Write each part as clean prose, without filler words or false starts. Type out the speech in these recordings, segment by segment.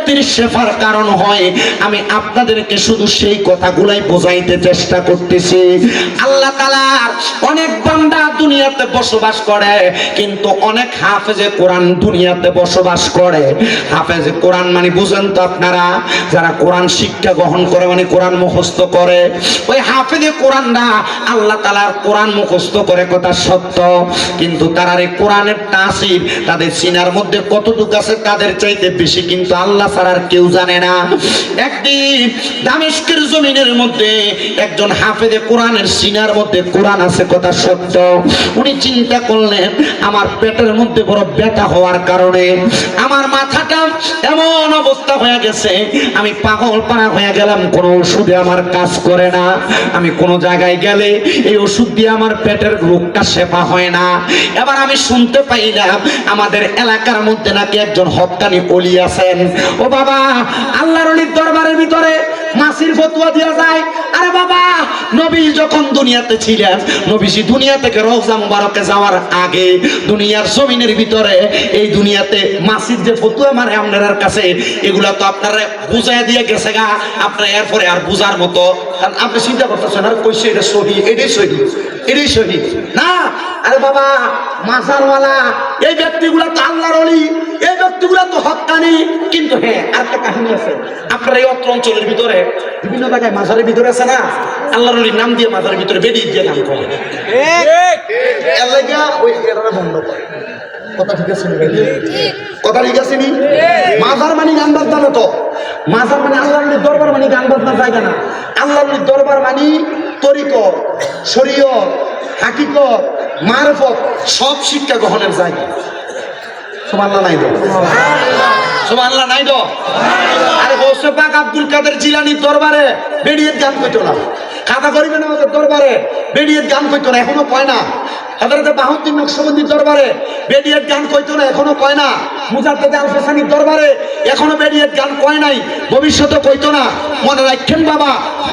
ব্যক্তির শেফার কারণ হয়। আমি আপনাদেরকে শুধু সেই কথাগুলাই বোঝাইতে চেষ্টা করতেছি। আল্লাহ তাআলার অনেক বান্দা দুনিয়াতে বসবাস করে, কিন্তু অনেক হাফেজে কোরআন দুনিয়াতে বসবাস করে। হাফেজে কোরআন মানে বুঝেন তো আপনারা, যারা কোরআন শিক্ষা গ্রহণ করে মানে কোরআন মুখস্থ করে, ওই হাফেজে কোরআনরা আল্লাহ তাআলার কোরআন মুখস্থ করে কথা সত্য, কিন্তু তারা এই কোরআনের তাসির তাদের সিনার মধ্যে কতটুকু আছে তাদের চাইতে বেশি কিন্তু আল্লাহ ছাড়া আর কেউ জানে না। একদিন দামেস্কের জমিনের মধ্যে একজন হাফেজে কোরআনের সিনার মধ্যে কোরআন আছে কথা সত্য, উনি চিন্তা করলেন আমার পেটের মধ্যে বড় ব্যথা হওয়ার কারণে আমার মাথাটা এমন অবস্থা হয়ে গেছে, আমি পাগল পাড়া হয়ে গেলাম, কোনো ওষুধে আমার কাজ করে না। আমি কোনো জায়গায় গেলে এই ওষুধ দিয়ে আমার পেটের রোগটা শেফা হয় না। এবার আমি শুনতে পাইলাম আমাদের এলাকার মধ্যে নাকি একজন হক্কানি ওলি আছেন। ও বাবা, আল্লাহর ওলির দরবারের ভিতরে মাসির ফতোয়া দেওয়া যায়। আরে বাবা, নবী যখন দুনিয়াতে ছিলেন, নবীজি দুনিয়া থেকে রওজা মুবারকে যাওয়ার আগে দুনিয়ার জমিনের ভিতরে এই দুনিয়াতে মাসির যে ফতোয়া মারে আপনার কাছে, এগুলা তো আপনারা বুঝাই দিয়ে গেছে গা, আপনারা এরপরে আর বুঝার মতো আপনি চিন্তা করতেছেন আর কইছে এটা সহি, এটাই সহি, এটাই সহি না। আরে বাবা, মাজারওয়ালা এই ব্যক্তিগুলা তো আল্লাহর ওলি, এই ব্যক্তিগুলা তো হক্কানি। কিন্তু হ্যাঁ, আরেকটা কাহিনী আছে। আপনার এই অত্র অঞ্চলের ভিতরে বিভিন্ন জায়গায় মাজারের ভিতরে আছে না, আল্লাহর ওলির নাম দিয়ে মাজারের ভিতরে বেরিয়ে দিয়ে নাম করে, এর লাগা ওই এরারা বন্ধ করে। কথা ঠিক আছে? কথা ঠিক আছে নি? মাজার মানে গান বাজনা না তো, মাজার মানে আল্লাহর দরবার মানে গান বাজনার জায়গা না। আল্লাহর দরবার মানে তরিকত, শরীয়ত, হাকিকত, মারফত সব শিক্ষা গ্রহণের জায়গা। সুবহানাল্লাহ নাই তো? সুবহানাল্লাহ নাই তো? আরে গৌসে পাক আব্দুল কাদের জিলানীর দরবারে বেরিয়ে গান কইতো না, কাদা করিবেন আমাদের দরবারে বেরিয়ে গান কইতো না, এখনো কয় না। হযরত বাহাউদ্দিন নকশবন্দির দরবারে বেরিয়ে গান কইতো না, এখনো কয় না। মুজাদ্দেদ আল ফেসানির দরবারে এখনো বেরিয়ে গান কয় নাই, ভবিষ্যতে কইতো না। মনে রাখেন বাবা,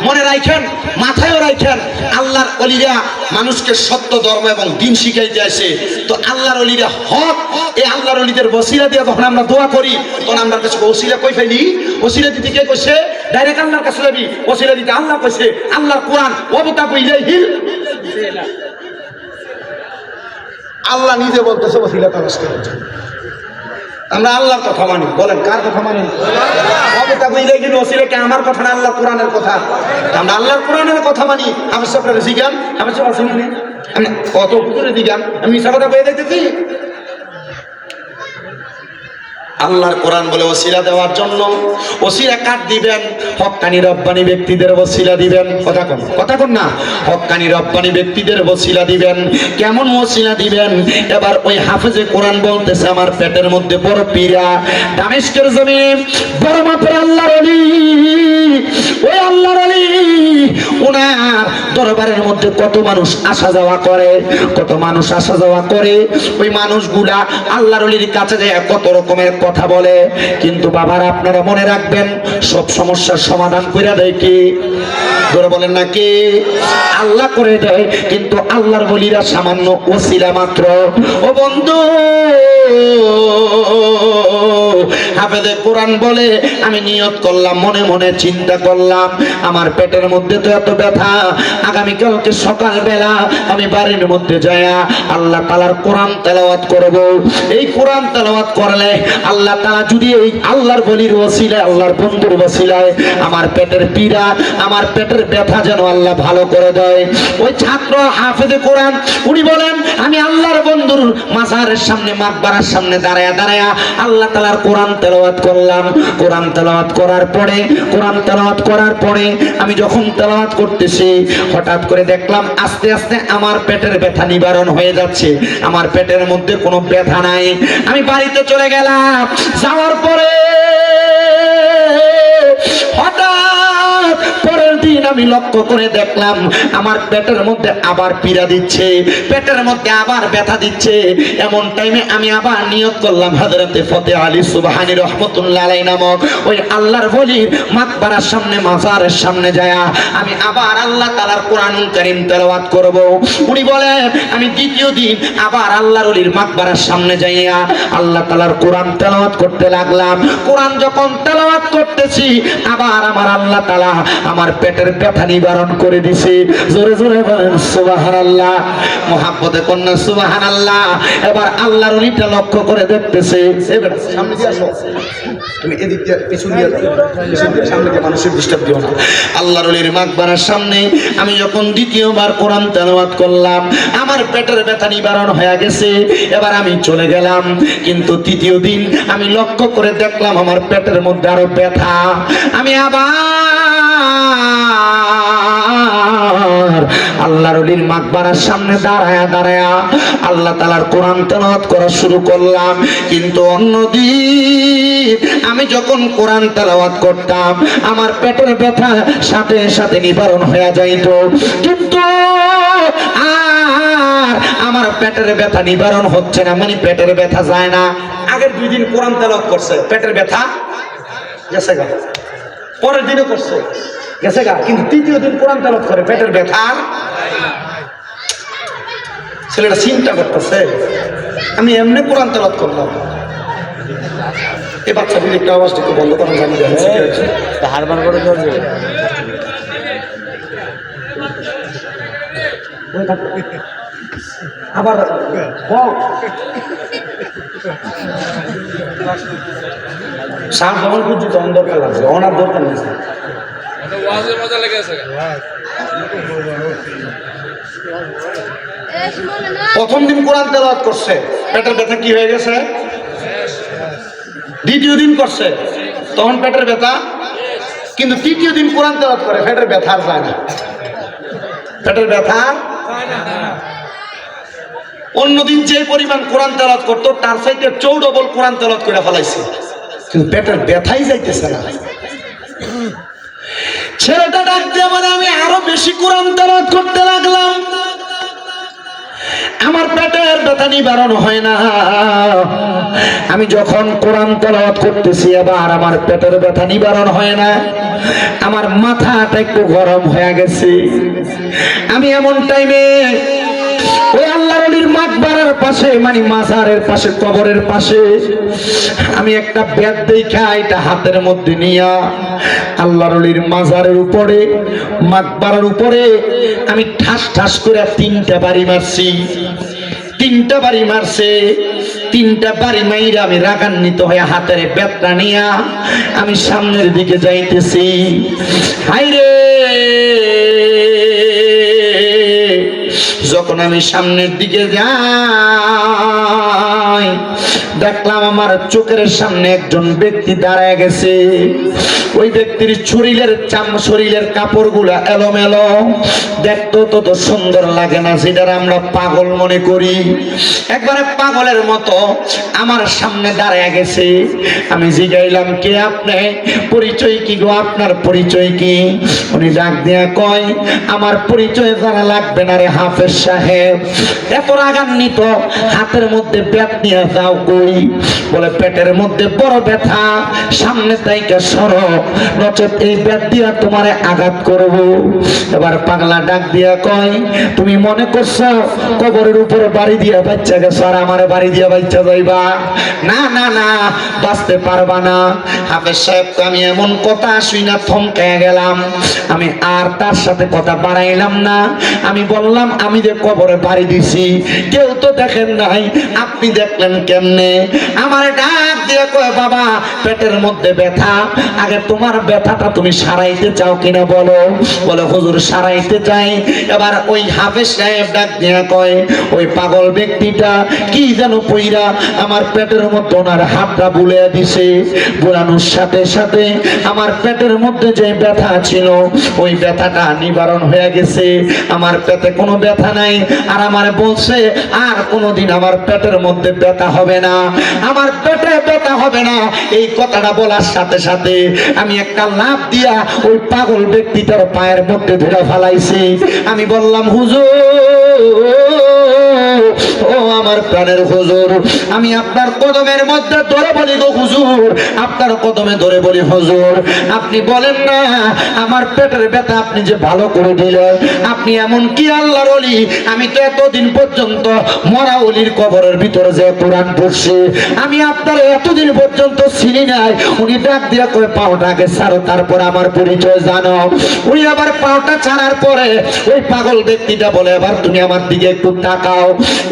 মনে রাখেন, মাথায়ও রাখেন, আল্লাহর ওলিরা মানুষকে সত্য ধর্ম এবং দিন শিখাইতে আসে। তো আল্লাহর ওলিরা হক, এই আল্লাহর ওলিদের ওসিলা দিয়ে যখন আমরা দোয়া করি তখন আমরা কাছে ওসিলা কই ফেলি। ওসিলা দিতে কে কইছে? ডাইরেক্ট আল্লাহর কাছে যাবি। ওসিলা দিতে আল্লাহ কইছে, আল্লাহর কোরআন ওয়াবতাকু ইলাইহিল, আল্লাহ নিজে বলতেছে ওসিলা তালাশ করো। আমরা আল্লাহর কথা মানি, বলেন কার কথা মানি? ওয়াবতাকু ইলাইহিল ওসিলা কি আমার কথা না আল্লাহর কোরআনের কথা? আমরা আল্লাহর কোরআনের কথা মানি। আমি সব আপনারা জিজ্ঞান, আমি সব আসেনি নি, আমি কত পুকুরে জিজ্ঞান, আমি মিশা কথা বলে দিতেছি। আল্লাহর কোরআন বলে ওসিলা দেওয়ার জন্য। ওসিলা কাট দিবেন? হক্কানি রব্বানি ব্যক্তিদের ওসিলা দিবেন। কথা কোন না, হক্কানি রব্বানি ব্যক্তিদের ওসিলা দিবেন। কেমন ওসিলা দিবেন? এবার ওই হাফেজে কোরআন বলতেছে আমার পেটের মধ্যে বড় পীড়া, দামেস্কের জমিনে বড় মাপের আল্লাহর ওলি, ওই আল্লাহর ওলি ওনার দরবারের মধ্যে কত মানুষ আসা যাওয়া করে, কত মানুষ আসা যাওয়া করে। ওই মানুষগুলা আল্লাহর ওলির কাছে যায় কত রকমের কথা বলে, কিন্তু বাবারা আপনারা মনে রাখবেন সব সমস্যার সমাধান করে দেয় কি? ধরে বলেন না কি? আল্লাহ করে দেয়, কিন্তু আল্লাহর ওলিরা সামান্য ওসিলা মাত্র। ও বন্ধু, হাফেজে কোরআন বলে আমি নিয়ত করলাম, মনে মনে চিন্তা করলাম আমার পেটের মধ্যে তো এত ব্যথা, আগামীকালকে সকালবেলা আমি বাড়ির মধ্যে যায়া আল্লাহ তাআলার কোরআন তেলাওয়াত করব। এই কোরআন তেলাওয়াত করলে আল্লাহ তাআলা যদি এই আল্লাহর ওলির ওসিলায়, আল্লাহর বন্ধুর ওসিলায় আমার পেটের পীড়া, আমার পেটের ব্যথা যেন আল্লাহ ভালো করে দেয়। ওই ছাত্র হাফেজে কোরআন উনি বলেন আমি আল্লাহর বন্ধুর মাজারের সামনে, মাকবারার সামনে দাঁড়ায়া দাঁড়ায়া আল্লাহ তাআলার কোরআন তেলাওয়াত করলাম। কোরআন তেলাওয়াত করার পরে আমি যখন তেলাওয়াত করতেছি হঠাৎ করে দেখলাম আস্তে আস্তে আমার পেটের ব্যথা নিবারণ হয়ে যাচ্ছে, আমার পেটের মধ্যে কোনো ব্যথা নাই। আমি বাড়িতে চলে গেলাম, যাওয়ার পরে হঠাৎ পরের দিন আমি লক্ষ্য করে দেখলাম আমার পেটের মধ্যে আবার পীড়া দিচ্ছে, পেটের মধ্যে আবার ব্যথা দিচ্ছে। এমন টাইমে আমি আবার নিয়ত করলাম হযরতে ফতে আলী সুবহানী রহমাতুল্লাহ আলাইহি নামক ওই আল্লাহর ওলির মাকবারার সামনে, মাজারের সামনে যায়া আমি আবার আল্লাহ তাআলার কোরআনুল কারীম তেলাওয়াত করব। উনি বলেন আমি দ্বিতীয় দিন আবার আল্লাহর ওলির মাকবারার সামনে যাইয়া আল্লাহ তাআলার কোরআন তেলাওয়াত করতে লাগলাম। কোরআন যখন তেলাওয়াত করতেছি আবার আমার আল্লাহ তাআলা আমার পেটের ব্যথা নিবারণ করে দিছে। জোরে জোরে বলেন সুবহানাল্লাহ, মুহাব্বতে কন্যা সুবহানাল্লাহ। এবার আল্লাহর ওলিটা লক্ষ্য করে দেখতেছে, সামনে দিয়ে আসো, তুমি এদিক দিয়ে পিছন দিয়ে যাও, পিছন দিয়ে সামনে দিয়ে মানুষের ডিস্টার্ব দিও না। আল্লাহর ওলির মাকবারার সামনে আমি যখন দ্বিতীয়বার কোরআন তেলাওয়াত করলাম আমার পেটের ব্যথা নিবারণ হয়ে গেছে। এবার আমি চলে গেলাম, কিন্তু তৃতীয় দিন আমি লক্ষ্য করে দেখলাম আমার পেটের মধ্যে আরো ব্যথা। আমি আবার আল্লাহর ওলির মাকবারার সামনে দাঁড়ায়া দাঁড়ায়া আল্লাহ তাআলার কোরআন তেলাওয়াত করা শুরু করলাম। কিন্তু অন্যদিন আমি যখন কোরআন তেলাওয়াত করতাম আমার পেটের ব্যথা সাথে সাথে নিবারণ হয়ে যাইত, কিন্তু আর আমার পেটের ব্যথা নিবারণ হচ্ছে না, মানে পেটের ব্যথা যায় না। আগের 2 দিন কোরআন তেলাওয়াত করছে, পেটের ব্যথা গেছে গা, পরের দিনও করছে গেছে গা, কিন্তু তৃতীয় দিন কোরআন তেলাওয়াত করে পেটের ব্যথা। ছেলেটা চিন্তা করতেছে আমি এমনি কোরআন তেলাওয়াত করলাম, এই বাচ্চাদের একটু আওয়াজটা একটু বন্ধ করেন, জানি হারবার করে ধরবে। আবার সার যখন খুঁজছি তখন দরকার লাগছে, অনার দরকার নেই। প্রথম দিন কোরআন তেলাওয়াত করছে, পেটের ব্যথা কি হয়ে গেছে। দ্বিতীয় দিন করছে, তখন পেটের ব্যথা, কিন্তু তৃতীয় দিন কোরআন তেলাওয়াত করে পেটের ব্যথা আর যায় না, পেটের ব্যথা। অন্যদিন যে পরিমাণ কোরআন তেলাওয়াত করতো তার চাইতে 4 ডবল কোরআন তেলাওয়াত করে ফেলাইছে, কিন্তু পেটের ব্যথাই যাইতেছে না। ছেলেটা ডাক দিয়ে বলে আমি আরো বেশি কোরআন তেলাওয়াত করতে লাগলাম, আমার পেটের ব্যথা নিবারণ হয় না। আমি যখন কোরআন তেলাওয়াত করতেছি আবার আমার পেটের ব্যথা নিবারণ হয় না, আমার মাথাটা একটু গরম হয়ে গেছে। আমি এমন টাইমে ওই আল্লাহর ওলির মাকবারার পাশে, মানে মাজারের পাশে, কবরের পাশে আমি একটা ব্যাগ দেখা এটা হাতের মধ্যে নিয়া আল্লাহর ওলির মাজারের উপরে, মাকবারার উপরে আমি ঠাস ঠাস করে 3টা বাড়ি মারছি। 3টা বাড়ি মারছে, 3টা বাড়ি মাইরা আমি রাগান্বিত হয়ে হাতের ব্যাগটা নিয়া আমি সামনের দিকে যাইতেছি। হাইরে, যখন আমি সামনের দিকে যাই দেখলাম আমার চোখের সামনে একজন ব্যক্তি দাঁড়ায় গেছে। ওই ব্যক্তির শরীরের কাপড়গুলা এলোমেলো, দেখতে তত সুন্দর লাগে না, যেটা আমরা পাগল মনে করি। একবারে পাগলের মতো আমার সামনে দাঁড়ায় গেছে। আমি জিগাইলাম কে আপনি, পরিচয় কি গো, আপনার পরিচয় কি? উনি ডাক দিয়া কয় আমার পরিচয় জানা লাগবে না রে হাফেজ সাহেব। এত রাগান্বিত, হাতের মধ্যে ব্যাট নিয়ে যাও কই? বলে পেটের মধ্যে বড় ব্যথা, সামনে তাইকা সরো, নচেত এই ব্যাট দিয়া তোমারে আঘাত করব। এবার পাগলা ডাক দিয়া কয় তুমি মনে করছো কবরের উপরে বাড়ি দিয়া বাচ্চা গেছো আর আমারে বাড়ি দিয়া বাচ্চা যাইবা? না না না, বাঁচতে পারবা না। হাফেজ সাহেব আমি এমন কথা শুই না থমকে গেলাম। আমি আর তার সাথে কথা বাড়াইলাম না। আমি বললাম আমি যে কবরে বাড়ি দিছি কেউ তো দেখেন নাই, আপনি দেখলেন কেমনে? আমার ডাক দিয়ে কয় বাবা পেটের মধ্যে ব্যথা, আগে তোমার ব্যথাটা তুমি সারাইতে চাও কিনা বলো? বলে হুজুর সারাইতে চাই। এবার ওই হাফেজ সাহেব ডাক দিয়ে কয় ওই পাগল ব্যক্তিটা কি যেন পইরা আমার পেটের মধ্যে ওনার হাতটা বুলিয়ে দিছে। বুলানোর সাথে সাথে আমার পেটের মধ্যে যে ব্যথা ছিল ওই ব্যথাটা নিবারণ হয়ে গেছে। আমার পেটে কোনো ব্যথা নাই। আর আমার বলছে আর কোনোদিন আমার পেটের মধ্যে ব্যথা হবে না, আমার পেটে ব্যথা হবে না। এই কথাটা বলার সাথে সাথে আমি একটা লাফ দিয়া ওই পাগল ব্যক্তিটার পায়ের মধ্যে ধরে ফেলাইছি। আমি বললাম, হুজুর, ও আমার প্রাণের হুজুর, আমি আপনার কদমের মধ্যে ধরে বলি গো হুজুর, আপনার কদমে ধরে বলি হুজুর, আপনি বলেন না আমার পেটের ব্যথা আপনি যে ভালো করে দিলেন, আপনি এমন কি আল্লাহর ওলি? আমি তো এতদিন পর্যন্ত মরা ওলির কবরের ভিতরে যে কোরআন পড়ছি, আমি আপনার এতদিন পর্যন্ত চিনি নাই। উনি ডাক দিয়ে কয়ে, পাওটা আগে ছাড়ো, তারপর আমার পরিচয় জানো। উনি আবার পাওটা ছাড়ার পরে ওই পাগল ব্যক্তিটা বলে, এবার তুমি আমার দিকে একটু তাকাও।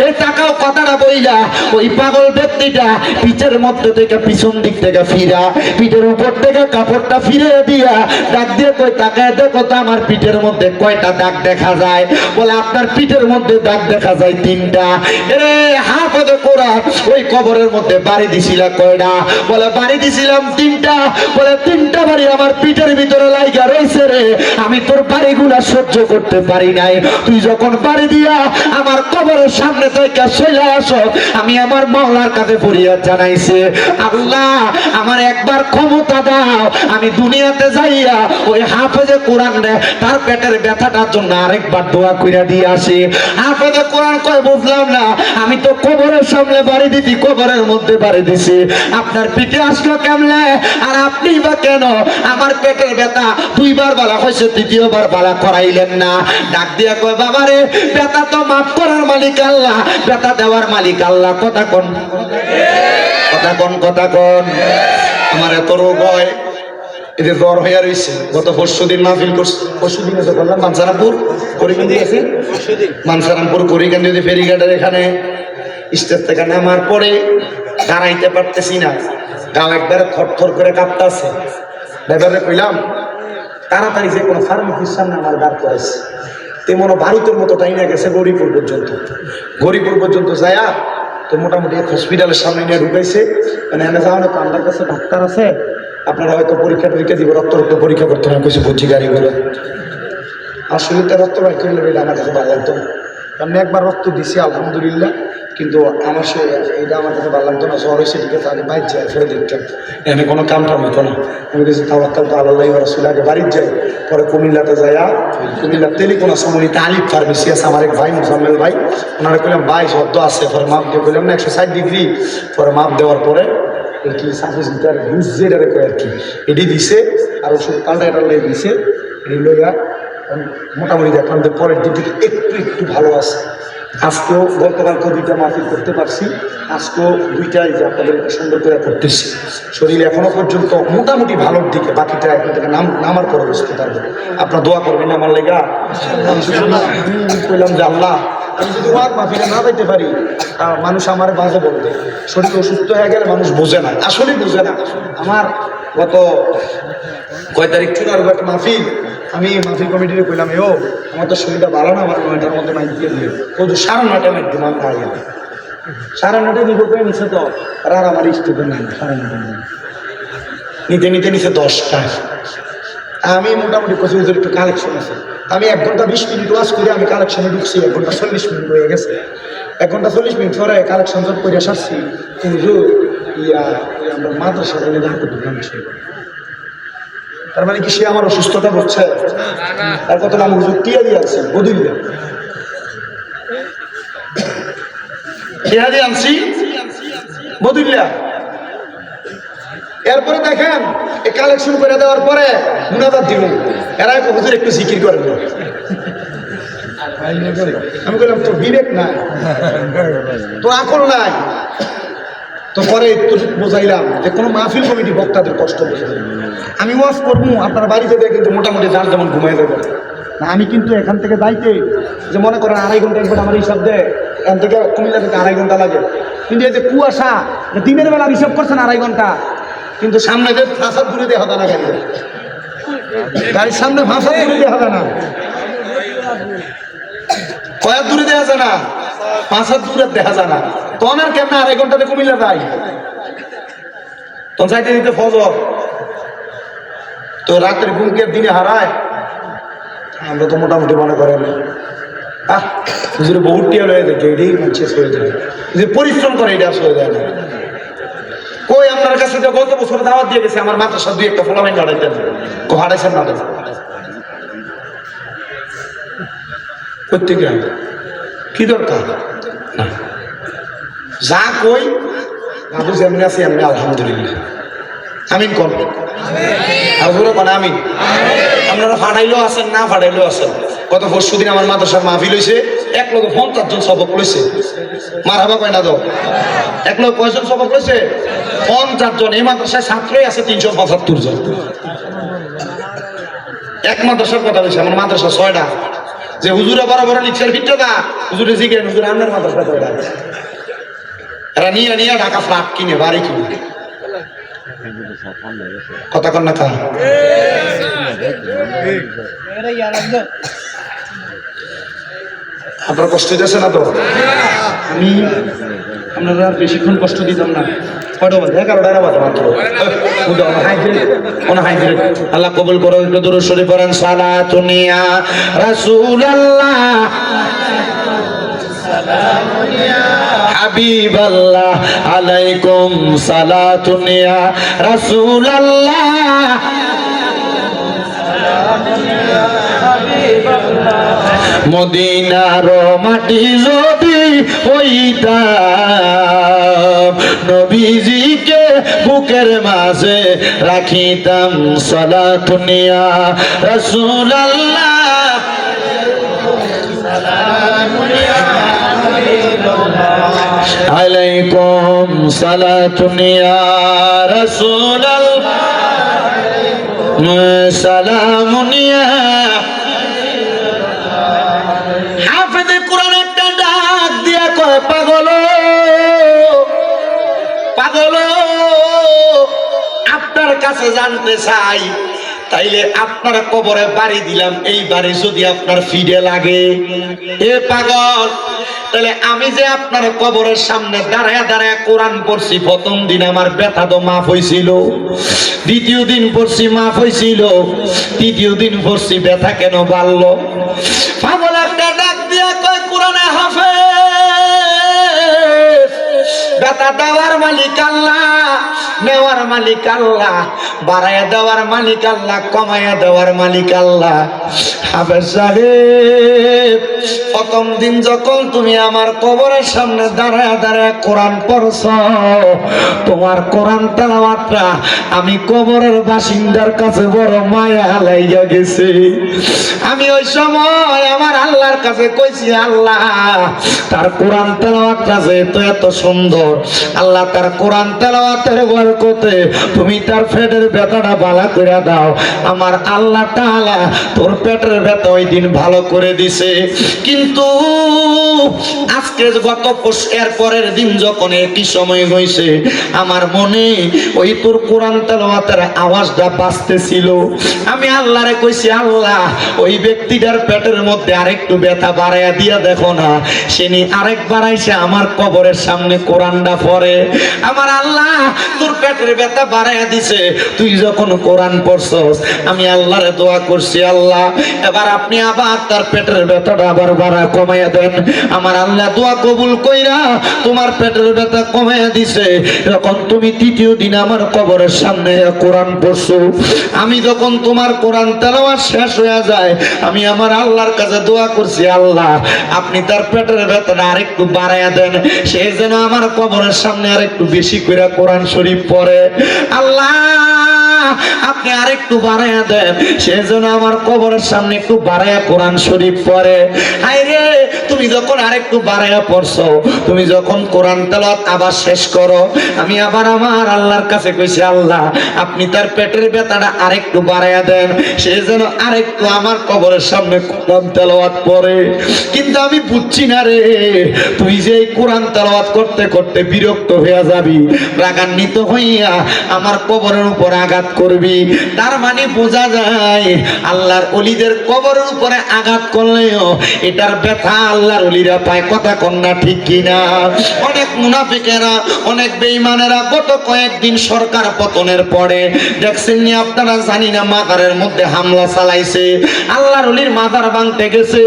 এই তাকাও কথাটা বইলা ওই পাগল ব্যক্তিটা পিঠের মধ্যে থেকে পিছন দিক থেকে ফিরা, পিঠের উপর থেকে কাপড়টা ফিরে দিয়া ডাক দিয়ে কই, তাকায় দেখো তো আমার পিঠের মধ্যে কয়টা দাগ দেখা যায়? বলে, আপনার পিঠের মধ্যে দাগ দেখা যায় 3টা। এ হাফেজে কোরআন, ওই কবরের মধ্যে বাড়ি দিছিলা কয়টা? বলে, বাড়ি দিছিলাম 3টা। বলে, 3টা বাড়ি আমার পিঠের ভিতরে লাইগা রইছে রে, আমি তোর বাড়িগুলা সহ্য করতে পারি নাই। তুই যখন বাড়ি দিয়া আমার কবরের সামনে থেকে চলে আসো, আমি আমার মাওলার কাছে ফরিয়াদ জানাইছি, আল্লাহ আমার একবার ক্ষমতা দাও, আমি দুনিয়াতে যাইয়া ওই হাফেজে কোরআন রে তার পেটের ব্যথাটার জন্য আরেকবার দোয়া কইরা দিয়ে আসি। হাফেজে কোরআন কয়, বুঝলাম না, আমি তো কবরের সামনে বাড়ি দিছি, কবরের মধ্যে বাড়ি দিছি, আপনার পিঠে আসলো কেমনে? আর আপনি বা কেন আমার পেটের ব্যথা 2বার বালা হয়েছে, 3য়বার বালা করাইলেন না? ডাক দিয়া কয়, বাবারে, ব্যথা তো মাফ করার মালিক আল্লাহ, ব্যথা দেওয়ার মালিক আল্লাহ। কথা কোন, কথা কোন, কথা কোন। আমার এত রোগ হয়, এই যে জ্বর হইয়া রয়েছে। গত পরশুদিন মাহফিল করছি, পরশুদিন এসে করলাম মানসারামপুর করিকান্দি আছে, মানসারামপুর করিকান্দি ফেরিঘাটের এখানে স্টেজ থেকে নামার পরে দাঁড়াইতে পারতেছি না, গাও একবারে থরথর করে কাঁপতেছে। ড্রাইভারে কইলাম, তাড়াতাড়ি যে কোনো ফার্মেসির সামনে আমার দাঁড় করেছে। তেমন ভারতের মতো টাইমে গেছে গরিপুর পর্যন্ত। গরিপুর পর্যন্ত যায়া তো মোটামুটি হসপিটালের সামনে নিয়ে ঢুকাইছে। মানে এনে যাওয়া তো আমার কাছে ডাক্তার আছে, আপনারা হয়তো পরীক্ষা টরীক্ষা দিব, রক্ত পরীক্ষা করতে হয়, কিছু বুঝি গাড়ি করে। আসলে তো রক্ত বাইর করলে এটা আমার কাছে ভালো লাগতো না, কারণ একবার রক্ত দিছি আলহামদুলিল্লাহ, কিন্তু আমার সে এটা আমার কাছে ভালো লাগতো না। জ্বর হয়েছে ঠিক আছে, আগে বাইর যায় ফেরে দেখতাম, এখানে কোনো কামটা হতো না। আমি কিছু তাওয়াক্কাল তো আল্লাহ রাসূল, আগে বাড়ির যাই, পরে কুমিল্লাতে যাইয়া কুমিল্লার টেলিকোনা সমনিতে আলিফ ফার্মেসি আছে, আমার এক ভাই মুজাম্মেল ভাই, ওনারা কইলাম ভাই শব্দ আছে, পরে মাপ দিয়ে কইলাম না 160 ডিগ্রি, পরে মাপ দেওয়ার পরে কি সার্ভিস লিটার ইউজ যেটারে কয় আর কি, এটি দিছে, আর ওষুধ পাল্টা এটা লেগে দিছে, এটি লইয়া মোটামুটি দেখলাম যে পরের দিক থেকে একটু একটু ভালো আছে। আজকেও গতকালকে 2টা মাহফিল করতে পারছি, আজকেও 2টাই যে আপনাদের সুন্দর করে করতেছি। শরীর এখনো পর্যন্ত মোটামুটি ভালোর দিকে, বাকিটা এখন থেকে নামার পরে বুঝতে পারবো। আপনার দোয়া করবেন আমার লেগা। আমি কইলাম যে আল্লাহ, আমি যদি ওয়াক মাহফিলে না যাইতে পারি, মানুষ আমার বাজে বলবে। শরীর অসুস্থ হয়ে গেলে মানুষ বোঝে না, আসলেই বোঝে না। আমার গত কয় তারিখ ছিল আর একটা মাহফিল, আমি মাহফিল কমিটিতে কইলাম, ও আমার তো শরীরটা ভালো না, আমার 9টার মধ্যে মাইক দিয়ে দিল, কিন্তু 9:30 মাইক দিলাম, আমি পাই না 9:30 নিব করে নিচ্ছে তো, আর আমার স্টুডেন্ট নেই 9:30 নিতে নিতে নিচে 10টা। আমি মোটামুটি 25 একটু কালেকশন আছে, আমি 1 ঘন্টা 20 মিনিট ওয়াজ করে আমি কালেকশনে ঢুকছি, 1 ঘন্টা 40 মিনিট হয়ে গেছে। 1 ঘন্টা 40 মিনিট পরে কালেকশন সব করে সারছি, কিন্তু আমরা মাদ্রাসা দোকান ছিল। তার মানে কি সে আমার অসুস্থতা বুঝছে? তার কথা আমি হুজুর টিয়া দিয়ে আনছি, বদিল্লা টিয়া দিয়ে আনছি বদিল্লা। এরপরে দেখেন এই কালেকশন করে দেওয়ার পরে মুনাজাত দিব, এরা হুজুর একটু জিকির করেন। আমি বললাম, তোর বিবেক নাই, তোর আকল নাই। তো পরে বোঝাইলাম যে কোনো মাহফিল কমিটি বক্তাদের কষ্ট বোঝাই, আমি ওয়াজ করবো, আপনার বাড়িতে কিন্তু মোটামুটি যার যেমন ঘুমাই দেবেন না। আমি কিন্তু এখান থেকে যাইতে যে মনে করেন 2.5 ঘন্টা একবার আমার হিসাব দেয়, এখান থেকে কুমিল্লা থেকে 2.5 ঘন্টা লাগে। কিন্তু এই যে কুয়াশা, দিনের বেলা হিসাব করছেন 2.5 ঘন্টা, কিন্তু সামনে যে ফাঁসার দূরে দেখা যায় না, গাড়ির সামনে ফাঁসার দূরে দেখা যায় না, কয়েক দূরে দেখা যায় না, 5 হাত দূরে দেখা যায় না। তখন আর কেমন 2.5 ঘন্টাতে কুমিল্লা যাই, তখন যাইতে দিতে ফজর, তো রাতের ঘুমকে দিনে হারায়। আমরা তো মোটামুটি মনে করেন হুজুরে বহুত টিয়া লয়ে দেখে এটাই শেষ হয়ে যায়, যে পরিশ্রম করে এটা হয়ে যায় না। কই আপনার কাছে তো গত বছর দাওয়াত দিয়ে গেছে, আমার মাদ্রাসা দুই একটা ফলামেন হারাইতেন, হারাইছেন না তো প্রত্যেকে কি দরকার না, যা কই বাবু যেমনি আছে এমনি আলহামদুলিল্লাহ, আমিন কোন আর কোন আমিন। আপনারা ফাটাইলেও আছেন না ফাটাইলেও আছেন। গত পরশু দিন আমার মাদ্রাসার মাহফিল হয়েছে, 150 জন সবক লইছে, মারহাবা কয় না তো, 1 লক্ষ কয়জন সবক লইছে? 50 জন। এই মাদ্রাসায় ছাত্রই আছে 375 জন। এক মাদ্রাসার কথা বলছে, আমার মাদ্রাসা 6টা। যে হুজুরে বড় বড় লিখছেন ভিতরে না, হুজুরে জিজ্ঞেস হুজুর আপনার মাদ্রাসা কয়টা? এরা নিয়ে নিয়ে ঢাকা ফ্ল্যাট কিনে বাড়ি কিনে কথা কন না কা আপনার কষ্ট দিতেছে না তো? আমি আপনারা আর বেশিক্ষণ কষ্ট দিতাম না। আল্লাহ কবুল করো। একটু দুরূদ শরীফ পড়েন। সালাতুন ইয়া রাসূলুল্লাহ হাবিবাল্লাহ আলাইকুম সালাতুন ইয়া রাসূলুল্লাহ মদিনার মাটি যদি হইতাম, নবীজিকে বুকের মাঝে রাখিতাম। সালাতুন ইয়া রাসূলুল্লাহ আলাইকুম সালাতুন ইয়া রাসূলুল্লাহ সালামুন ইয়া। হাফেজে কোরআন একটা ডাক দিয়া কয়, পাগল পাগল আপনার কাছে জানতে চাই, তাইলে আপনার কবরে বাড়ি দিলাম, এই বাড়ি যদি আপনার ফিডে লাগে, এ পাগল তাহলে আমি যে আপনার কবরের সামনে দাঁড়ায় দাঁড়ায় কোরআন পড়ছি, প্রথম দিন আমার ব্যথা তো মাফ হয়েছিল, দ্বিতীয় দিন পড়ছি মাফ হয়েছিল, তৃতীয় দিন পড়ছি ব্যথা কেন বাড়লো? পাগল একটা ডাক দিয়া কয়, কোরআনে হাফেজ, ব্যথা দেওয়ার মালিক আল্লাহ, নেওয়ার মালিক আল্লাহ, বাড়াইয়া দেওয়ার মালিক আল্লাহ, কমাইয়া দেওয়ার মালিক আল্লাহ। হাফেজ সাহেব, প্রথম দিন যখন তুমি আমার কবরের সামনে দাঁড়ায় দাঁড়ায় কোরআন পড়ছ, তোমার কোরআন তেলাওয়াতটা আমি কবরের বাসিন্দার কাছে বড় মায়া লাইগা গেছে। আমি ওই সময় আমার আল্লাহর কাছে কইছি, আল্লাহ তার কোরআন তেলাওয়াতটা যে এত সুন্দর, আল্লাহ তার কোরআন তেলাওয়াতের বরকতে তুমি তার পেটের ব্যথাটা ভালো করে দাও। আমার আল্লাহ তাআলা তোর পেটের ব্যথা ওই দিন ভালো করে দিছে। কিন্তু আজকে গত এর পরের দিন যখন একই সময় হয়েছে, আমার মনে ওই তোর কোরআন তেলাওয়াতের আওয়াজটা বাজতেছিল। আমি আল্লাহরে কইছি, আল্লাহ ওই ব্যক্তিটার পেটের মধ্যে আরেকটু ব্যথা বাড়াইয়া দিয়া দেখো না। সেনি আরেক বাড়াইছে আমার কবরের সামনে কোরআনটা পড়ে। আমার আল্লাহ তোর পেটের ব্যথা বাড়াইয়া দিছে, তুই যখন কোরআন পড়ছস। আমি আল্লাহরে দোয়া করছি, আল্লাহ এবার আপনি আবার তার পেটের ব্যথাটা আবার বাড়া কমাইয়া দেন। আমার আল্লাহ দোয়া কবুল কইরা তোমার পেটের ব্যথা কমাইয়া দিছে। যখন তুমি তৃতীয় দিন আমার কবরের সামনে কোরআন পড়ছো, আমি যখন তোমার কোরআন তেলাওয়াত শেষ হয়ে যায়, আমি আমার আল্লাহর কাছে দোয়া করছি, আল্লাহ আপনি তার পেটের ব্যথাটা আরেকটু বাড়াইয়া দেন, সে যেন আমার কবরের সামনে আরেকটু বেশি করে কোরআন শরীফ পড়ে। আল্লাহ আপনি আরেকটু বাড়াইয়া দেন, সে যেন আমার কবরের সামনে একটু বাড়াইয়া কোরআন শরীফ পড়ে। হায়রে, তুমি যখন আরেকটু বাড়াইয়া পড়ছো, তুমি যখন কোরআন তেলাওয়াত আবার শেষ করো, আমি আবার আমার আল্লাহর কাছে কইছি, আল্লাহ আপনি তার পেটের ব্যথাটা আরেকটু বাড়াইয়া দেন, সে যেন আরেকটু আমার কবরের সামনে কোরআন তেলাওয়াত পড়ে। কিন্তু আমি বুঝছি না রে, তুই যে এই কোরআন তেলাওয়াত করতে করতে বিরক্ত হয়ে যাবি, রাগান্বিত হইয়া আমার কবরের উপর আঘাত করবি। তার মানে বোঝা যায় আল্লাহর ওলিদের কবরের উপরে আঘাত করলেও এটার ব্যথা আল্লাহর ওলিরা পায়। কথা কন্যা ঠিক কিনা? অনেক মুনাফিকেরা, অনেক বেঈমানেরা গত কয়েকদিন সরকার পতনের পরে দেখছেন নি আপনারা, জানি না, মাজারের মধ্যে হামলা চালাইছে, আল্লাহর ওলির মাজার ভাঙতে গেছে।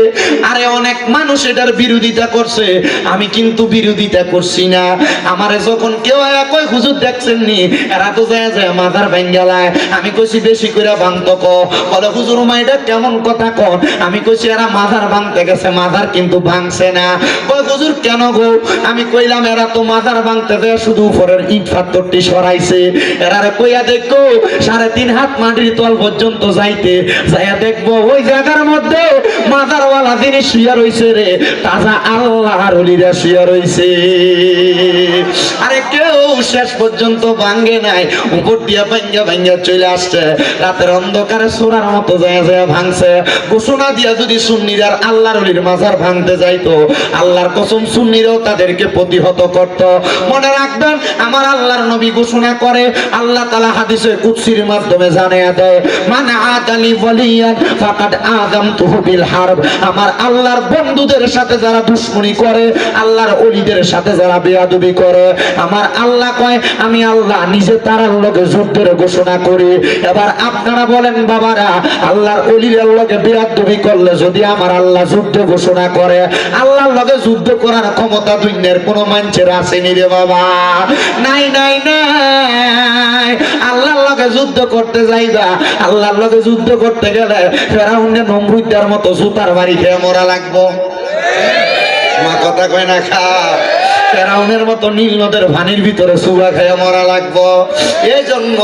আরে অনেক মানুষ এটার বিরোধিতা করছে, আমি কিন্তু বিরোধিতা করছি না। আমারে যখন কেউ কয় হুজুর দেখছেন নি এরা তো যায় যায় মাজার ভাঙ্গালায়, আমি কইছি বেশি করে ভাঙতো ক। বলে হুজুর মা এটা কেমন কথা ক? আমি কইছি এরা মাজার ভাঙতে গেছে, মাজার কিন্তু ভাঙছে না। কয় হুজুর কেন গো? আমি কইলাম এরা তো মাজার ভাঙতে যায় শুধু উপরের ইট পাথরটি সরাইছে। এরারে কইয়া দেখো 3.5 হাত মাটির তল পর্যন্ত যাইতে যাইয়া দেখবো ওই জায়গার মধ্যে মাজারওয়ালা যিনি শুয়া রইছে রে, তাজা আল্লাহর ওলিরা শুয়া রইছে। আরে কেউ শেষ পর্যন্ত ভাঙ্গে নাই, উপর দিয়া ভাঙ্গা ভাঙ্গা চলে আসছে। রাতের অন্ধকারে সোরার মতো যায় যায় ভাঙছে। ঘোষণা দিয়া যদি সুন্নিরার আল্লাহর ওলির মাজার ভাঙতে যাইতো, আল্লাহর কসম সুন্নিরাও তাদেরকে প্রতিহত করত। মনে রাখবেন আমার আল্লাহর নবী ঘোষণা করে, আল্লাহ তাআলা হাদিসে কুদসির মাধ্যমে জানিয়ে দেয়, মান আদালি ওয়ালিয়ান ফাকাদ আযামতুহু বিল হারব। আমার আল্লাহর বন্ধুদের সাথে যারা দুশমনি করে, আল্লাহর ওলিদের সাথে যারা বেয়াদবি করে, আমার আল্লাহ কয় আমি আল্লাহ নিজে তার লগে যুদ্ধের ঘোষণা করি। এবার আপনারা বলেন বাবারা, আল্লাহর ওলিদের লগে বেয়াদবি করলে যদি আমার আল্লাহ যুদ্ধ ঘোষণা করে, আল্লাহর লগে যুদ্ধ করার ক্ষমতা দুনিয়ার কোনো মানুষের আসেনি রে বাবা, নাই নাই নাই। আল্লাহর লগে যুদ্ধ করতে যাইবা, আল্লাহর লগে যুদ্ধ করতে গেলে ফেরাউনের নমরুদের মতো জুতার বাড়ি খেয়ে মরা লাগবো। মা কথা কয় না খা, ফেরাউনের মতো নীল নদের পানির ভিতরে সুবা খেয়ে মরা লাগবো। এই জন্য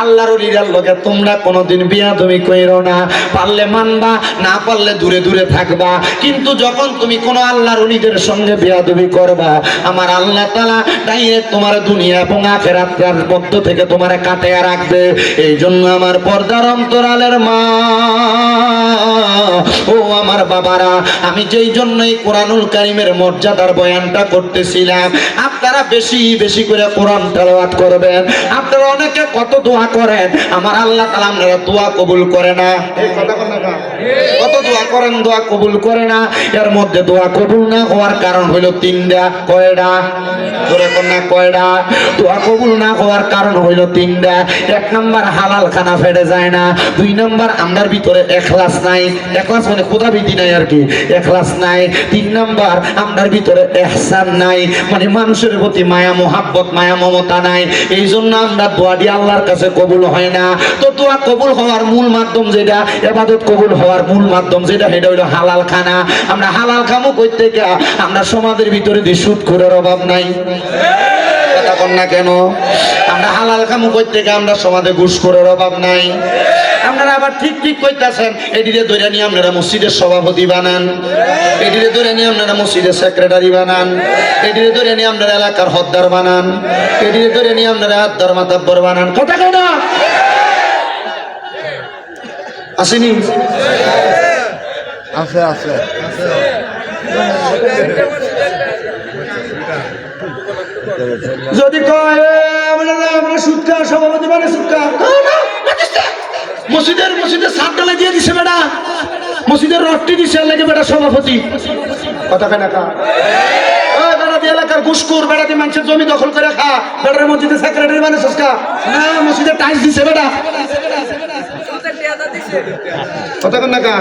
আল্লাহর ওলিদের লগে তোমরা কোনোদিন বিয়াদবি কইরো না। পারলে মানবা, না পারলে দূরে দূরে থাকবা। কিন্তু যখন তুমি কোনো আল্লাহর ওলিদের সঙ্গে বিয়াদবি করবা, আমার আল্লাহ তাআলা ডাইরেক্ট তোমার দুনিয়া এবং আখিরাতের মধ্য থেকে তোমারে কাটিয়ে রাখবে। এই জন্য আমার পর্দার অন্তরালের মা ও আমার বাবারা, আমি যেই জন্যই কোরআনুল কারীমের মর্যাদার বয়ানটা করতেছিলাম, আপনারা বেশি বেশি করে কোরআন তেলাওয়াত করবেন। আপনারা অনেকে কত দোয়া করেন, আমার আল্লাহ তাআলা আপনারা দোয়া কবুল করে না। এই কথা বল না, কত দোয়া করেন দোয়া কবুল করে না। এর মধ্যে দোয়া কবুল না হওয়ার কারণ হলো 3টা। কয়টা? ধরে কোন না কয়টা? দোয়া কবুল না হওয়ার কারণ হইল 3টা। 1 নাম্বার হালাল খানা ফেড়ে যায় না। 2 নাম্বার আমরার ভিতরে ইখলাস নাই। ইখলাস মানে খোদাভীতি নাই আর কি, ইখলাস নাই। 3 নাম্বার আমরার ভিতরে ইহসান নাই, মানে মানুষের প্রতি মায়া মোহাব্বত, মায়া মমতা নাই। এই জন্য আমরা দোয়া দিয়ে আল্লাহর কাছে কবুল হয় না। তো দোয়া কবুল হওয়ার মূল মাধ্যম যেটা, ইবাদত কবুল হওয়ার মূল মাধ্যম যেটা, সেটা হইলো হালাল খানা। আমরা হালাল খামো কই থেকে? আমরা সমাজের ভিতরে যে সুদ খোরের অভাব নাই। কথা কন না কেন? আমরা হালাল খামো কই থেকে? আমরা সমাজে ঘুষখোরের অভাব নাই। আপনারা আবার ঠিক ঠিক কইতাছেন, এদিকে ধরে নিয়ে আপনারা মসজিদের সভাপতি বানান, এদিকে ধরে নিয়ে আপনারা মসজিদের সেক্রেটারি বানান, এদিকে ধরে নিয়ে আপনারা এলাকার হদ্দার বানান, এদিকে ধরে নিয়ে আপনারা আদ্দার মাতাব্বর বানান। কথা কই না? আসেনি? আছে আছে। যদি কয় আমরা সুৎকা সভাপতি মানে সুৎকা, মসজিদের সাত ডালা দিয়ে দিছে বেটা, মসজিদের রফটি দিছে লাগে বেটা সভাপতি। কথা কয় না কা? বেড়া দিয়ে এলাকার ঘুষখোর, বেড়া দিয়ে মানুষের জমি দখল করে খা, বেড়ার মসজিদের সেক্রেটারি মানে সস্কা না, মসজিদের টাইলস দিছে বেটা। কথা কয় না কা?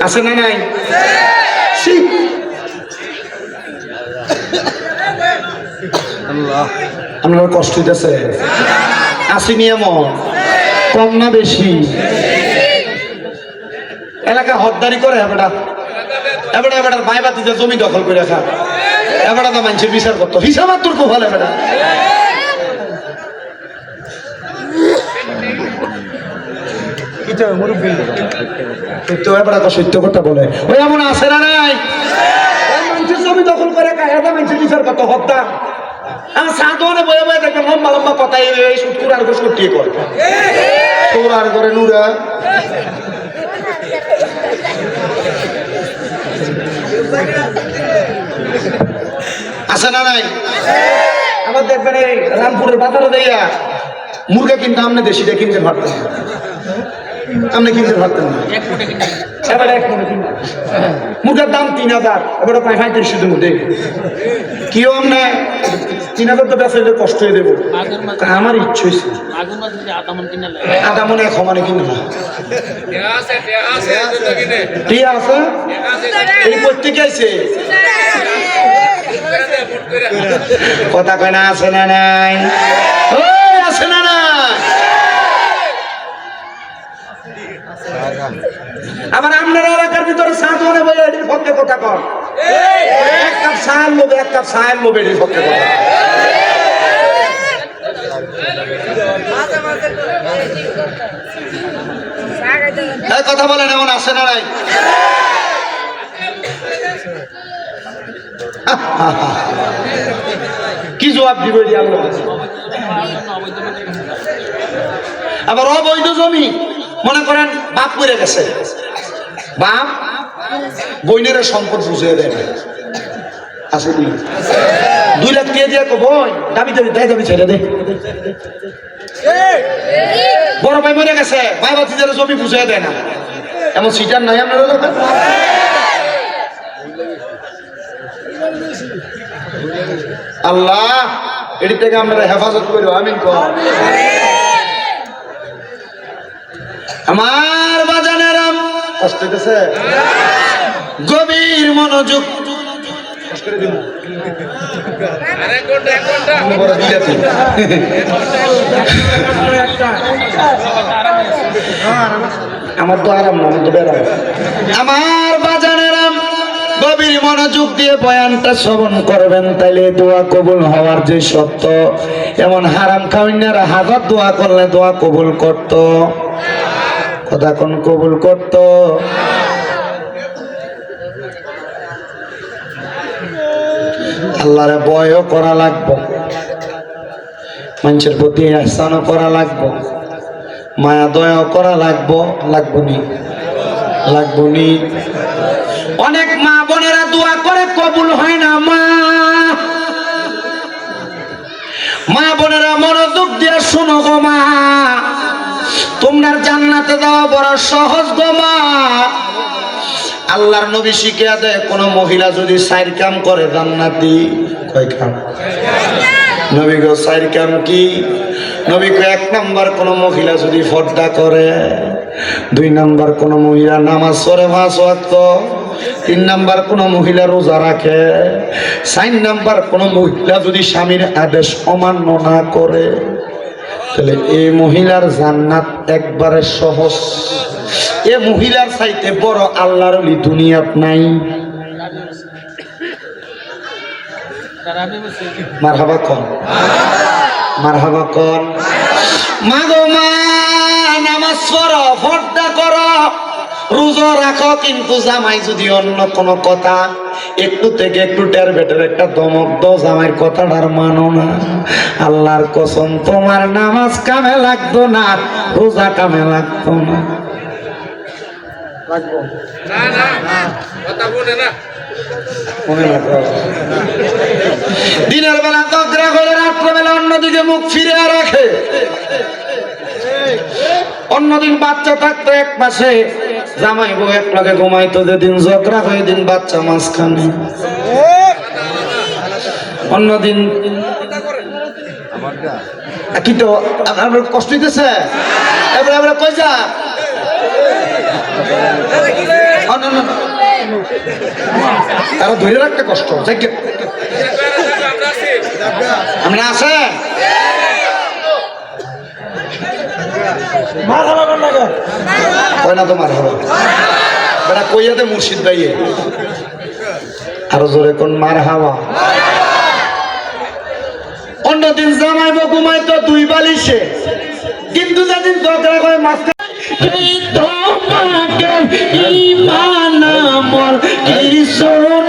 আছে না নাই? আপনার কষ্ট হইতেছে? আসেনি এমন? কম না বেশি? এলাকা হদ্দারি করে এবারটা, এবারটার ভাই বাতিতে জমি দখল করে রাখা, এবারটা তো মানুষের বিচার করতো, হিসাব আর তোর ভালো এবারটা। সত্য কথা বলে ওই এমন আছে না নাই? মানুষের জমি দখল করে কায়দা মানুষের বিচার করতো হত্যা। আমার সাধনে বয়ে বয়ে দেখে লম্বা লম্বা কথা এই সুটকুর আর সুটিয়ে করে তোর আর করে নুরা। আছে না নাই? আবার দেখবেন এই রামপুরের বাজারে দেয়া মুরগা কিন্তু আপনি দেশিটা কিনতে পারতেন না, আপনি কিনতে পারতেন না। এবার এক মনে কিনতে মুরগার দাম 3000, এবার প্রায় 3500 মধ্যে কেউ আমরা 3000 তো বেচাইলে কষ্ট হয়ে দেবো। আমার ইচ্ছে হয়েছে আধা মনে 1 মনে কিনে না ঠিক আছে। এই প্রত্যেকে আছে কথা কয় না, আছে না নাই? ওই আছে না না? আবার আপনার এলাকার ভিতরে সাত মনে বলে এটির পক্ষে কথা কর, এক কাপ সায়ের লোভে, এক কাপ সায়ের লোভে এটির পক্ষে কথা। কথা বলেন এমন আছে না নাই? কি জবাব দিব? আবার অবৈধ জমি মনে করেন বাপ করে গেছে, বাপ বইনের সম্পদ বুঝিয়ে দেয় না, আছে 2 লাখ দিয়ে দিয়ে বই দাবি দাবি তাই দাবি ছেড়ে দে। বড় ভাই মরে গেছে, ভাই বাতিদের জমি বুঝিয়ে দেয় না, এমন সিটার নাই আপনার এলাকায়? আল্লাহ এটি থেকে আমরা হেফাজত করি, আমিন কর। আমার বাজানেরা কষ্ট হইতেছে, গভীর মনোযোগ আমার তো আরাম না, আমি তো বেড়াম। আমার বাজানেরা গভীর মনোযোগ দিয়ে বয়ানটা শ্রবণ করবেন, তাইলে দোয়া কবুল হওয়ার যে সত্য, এমন হারাম খাওয়াইনারা হাজার দোয়া করলে দোয়া কবুল করত, কথা কোন কবুল করত। আল্লাহরে ভয়ও করা লাগবো, মানুষের প্রতি ইহসানও করা লাগবো, মায়া দয়াও করা লাগবো, লাগবো নি। অনেক মা বোনেরা দোয়া করে কবুল হয় না। মা বোনেরা মনোযোগ দিয়ে শুনো গো মা, তোমরা জান্নাতে যাওয়া বড় সহজ গো মা। আল্লাহর নবী শিখিয়ে দেয়, কোন মহিলা যদি 4 কাম করে জান্নাতি। কয় কাম? নবী গো 4 কাম কি? নবী কয় 1 নাম্বার কোন মহিলা যদি পর্দা করে, 2 নাম্বার কোন মহিলা নামাজ পড়ে 5 ওয়াক্ত, 3 নাম্বার কোন মহিলা রোজা রাখে, 4 নাম্বার কোন মহিলা যদি স্বামীর আদেশ অমান্য না করে, তাহলে এই মহিলার জান্নাত একবারে সহজ। এ মহিলার চাইতে বড় আল্লাহর ওলি দুনিয়াত নাই। মারহাবা কোন, মারহাবা কোন। মা গো মা, নামাজ পড়ো, পর্দা করো, রোজা রাখো, কিন্তু জামাই যদি অন্য কোনো কথা একটু থেকে একটু টের বেটের একটা দমক দাও, জামাইয়ের কথাটার মানো না, আল্লাহর কসম তোমার নামাজ কামে লাগতো না, রোজা কামে লাগতো না। দিনের বেলা তদ্রা করে, রাত্রেবেলা অন্যদিকে মুখ ফিরে রাখে। অন্যদিন বাচ্চা থাকতো এক পাশে, জামাই বউ এক লাগে ঘুমাইতো, যেদিন ঝগড়া হয়ে দিন বাচ্চা মাঝখানে। অন্যদিন কি তো আপনার কষ্ট হইতেছে, এবার কই যা তারা ধরে রাখতে কষ্ট আমরা আছে। না তোমার হবে বেটা কইয়াতে মুর্শিদ ভাইয়ে আরো জোরে কোন মার হাওয়া। অন্যদিন জামাই বউ ঘুমাইতো 2 বালিশে, কিন্তু যেদিন ঝগড়া করে মাঝখানে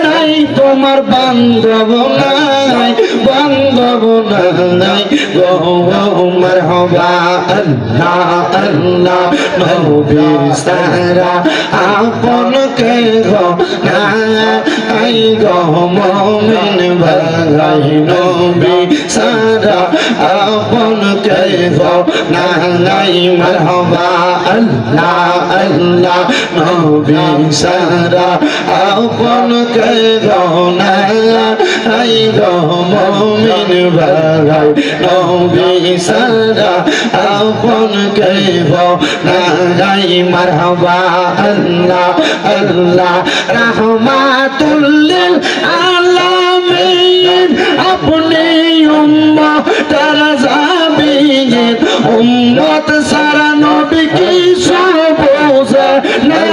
নাই তোমার বান্ধব নাই, বান্ধব নাই গোমর হবা আল্লাহ আল্লাহ নবীর সারা আপন কে গো নাই গো মুমিন ভাই নবী সারা আপন কেহ নাই মারহাবা আল্লাহ আল্লাহ নবী সারা আপন কেহ নাই গো মুমিন ভাই নবী সারা আপন কেহ নাই মারহাবা আল্লাহ আল্লাহ রাহমাতুল লিল আলামিন আপনি উম্মতের জাবিন উম্মত সারা নবী কি সবুজে না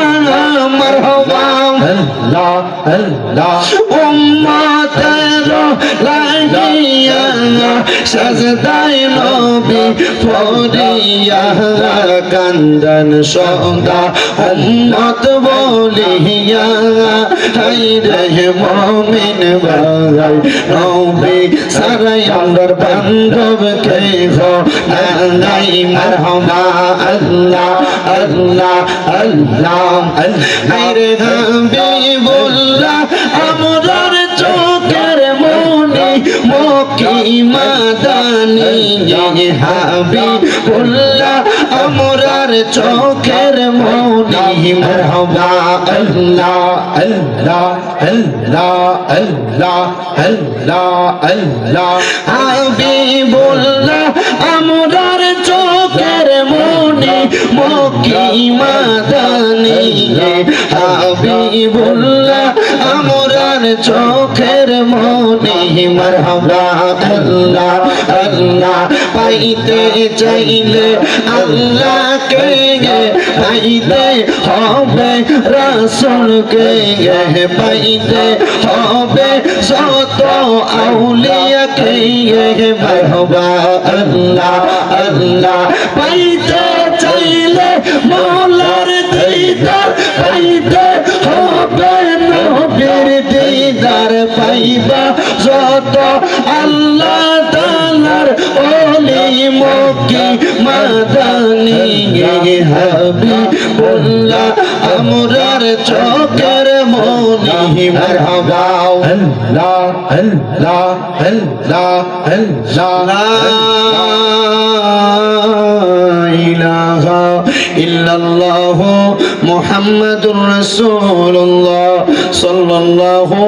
মারহাবা আল্লাহ আল্লাহ উম্মতের লাগিয়া সাজদায় নবী পড়িয়া কান্দন সদা উম্মত বলিয়া হাই রে মুমিন ভাই নবী সারাই আমার বান্ধব কে গো নাই মারহাবা আল্লাহ আল্লাহ আল্লাহ হাই রে হাবিবুল্লাহ আমরার চোখের মনি মক্কি মাদানি হাবিবুল্লাহ আমরার চোখের মনি মারহাবা আল্লাহ আল্লাহ আল্লাহ আল্লাহ আল্লাহ আল্লাহ হাবিবুল্লাহ আমরার চোখের মনি মক্কি মাদানি হাবিবুল্লাহ আমরার চোখের মনি মারহাবা আল্লাহ আল্লাহ পাইতে চাইলে আল্লাহকে পাইতে হবে রাসূলকে পাইতে হবে যত আউলিয়াকে মারহাবা আল্লাহ আল্লাহ পাইতে চাইলে মওলার দিদার পাইতে হবে নবীর দিদার পাইবা যত আল্লাহ তাআলার ওলি মক্কি মাদানি হাবিবুল্লাহ আমরার চোখের মনি মারহাবা আল্লাহ আল্লাহ আল্লাহ আল্লাহ ইলাহা ইল্লাল্লাহ মুহাম্মাদুর রাসূলুল্লাহ সাল্লাল্লাহু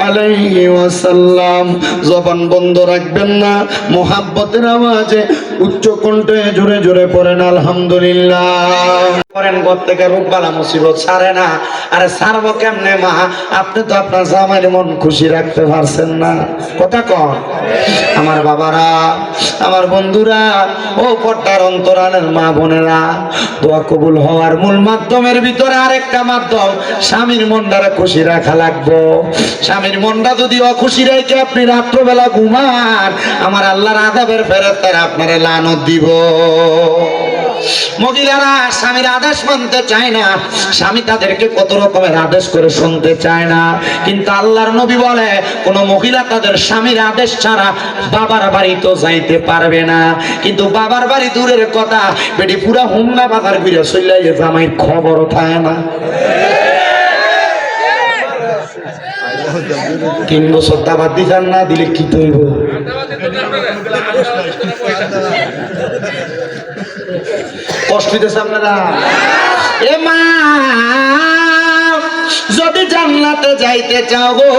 আলাইহি ওয়াসাল্লাম জবান বন্ধ রাখবেন না মুহাব্বতের আওয়াজে উচ্চ কণ্ঠে জোরে জোরে পড়েন আলহামদুলিল্লাহ করেন ঘর থেকে রোগবালা মুসিবত ছাড়ে না আরে ছাড়বো কেমনে মা আপনি তো আপনার জামাইর মন খুশি রাখতে পারছেন না কথা কন আমার বাবারা আমার বন্ধুরা ও পর্দার অন্তরালের মা বোনেরা দোয়া কবুল হওয়ার মূল মাধ্যমের ভিতরে আরেকটা মাধ্যম স্বামীর মনটারে খুশি রাখা লাগবো স্বামীর মনটা যদি অখুশি রেখে আপনি রাত্রবেলা ঘুমান আমার আল্লাহর আযাবের ফেরেশতারা আপনারে লানত দিব মহিলারা স্বামীর আদেশ মানতে চায় না স্বামী তাদেরকে কত রকমের আদেশ করে শুনতে চায় না কিন্তু আল্লাহর নবী বলে কোন মহিলা তাদের স্বামীর আদেশ ছাড়া বাবার বাড়ি তো যাইতে পারবে না কিন্তু বাবার বাড়ি দূরের কথা বেটি পুরা হুমনা বাজার ঘুরে চলে জামাইয়ের খবরও থাকে না 3 বছর দাবাত দিছেন না দিলে কি তৈব কষ্ট দিতেছে আপনারা এ মা যদি জান্নাতে যাইতে চাও গো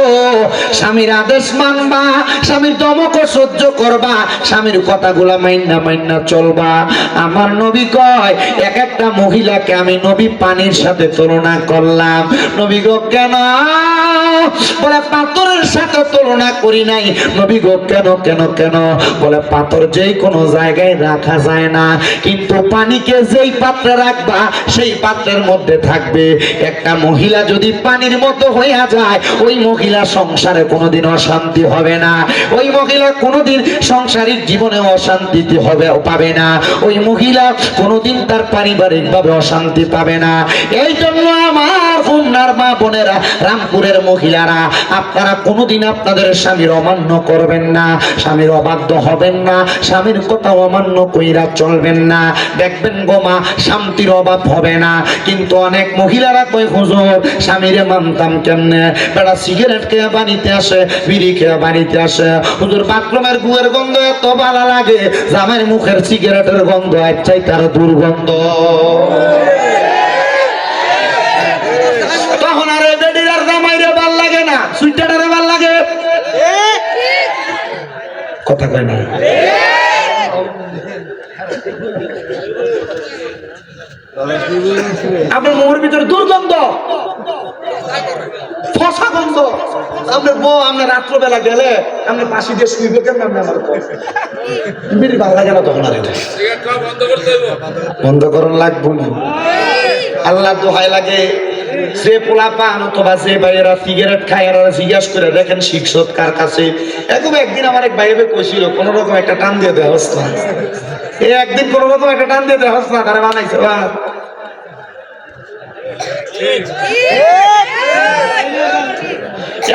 স্বামীর আদেশ মানবা স্বামীর দমক সহ্য করবা স্বামীর কথাগুলা মাইন্না চলবা আমার নবী কয় এক একটা মহিলাকে আমি নবী পানির সাথে তুলনা করলাম নবী গো কেন বলে পাথরের সাথে তুলনা করি নাই নবী গো কেন বলে পাথর যেই কোনো জায়গায় রাখা যায় না কিন্তু পানিকে যেই পাত্রে রাখবা সেই পাত্রের মধ্যে থাকবে একটা মহিলা যদি পানির মতো হইয়া যায় ওই মহিলা সংসারে কোনোদিন অশান্তি হবে না ওই মহিলা কোনোদিন সংসারিক জীবনে অশান্তি পাবে না ওই মহিলা কোনোদিন তার পারিবারিক ভাবে অশান্তি পাবে না এই জন্য আমার খুলনার মা বোনেরা রামপুরের মহিলারা আপনারা কোনোদিন আপনাদের স্বামীর অমান্য করবেন না স্বামীর অবাধ্য হবেন না স্বামীর কথা অমান্য কইরা চলবেন না দেখবেন গোমা শান্তির অভাব হবে না কিন্তু অনেক মহিলারা কই হুজুর স্বামীরে মানতাম বুঝলাম কেমনে, বেটা সিগারেট খেয়ে বাড়িতে আসে, বিড়ি খেয়ে বাড়িতে আসে, হুজুর বাথরুমের গুয়ের গন্ধ এত ভালো লাগে, জামাইয়ের মুখের সিগারেটের গন্ধ এক চাই তার দুর্গন্ধ। তখন আর এই বেডির আর জামাইরে ভাল লাগে না, সুইটারে ভাল লাগে। কথা কয় না? আপনার মুখের ভিতরে দুর্গন্ধ, ফসা গন্ধ। আপনার বউ আপনার রাত্রবেলা গেলে আপনি পাশি দিয়ে শুইবে কেন? আপনি আমার বিড়ি ভালো লাগে না তখন আর এটা বন্ধ করুন লাগবো না। আল্লাহ দোহাই লাগে, যে পোলা পান অথবা যে ভাইয়েরা সিগারেট খায় এরা জিজ্ঞাসা করে দেখেন শিক্ষক কার কাছে। এরকম একদিন আমার এক ভাই কইছিল কোন রকম একটা টান দিয়ে দেওয়া হস না, এই একদিন কোন রকম একটা টান দিয়ে দেওয়া হস না, তারা বানাইছে।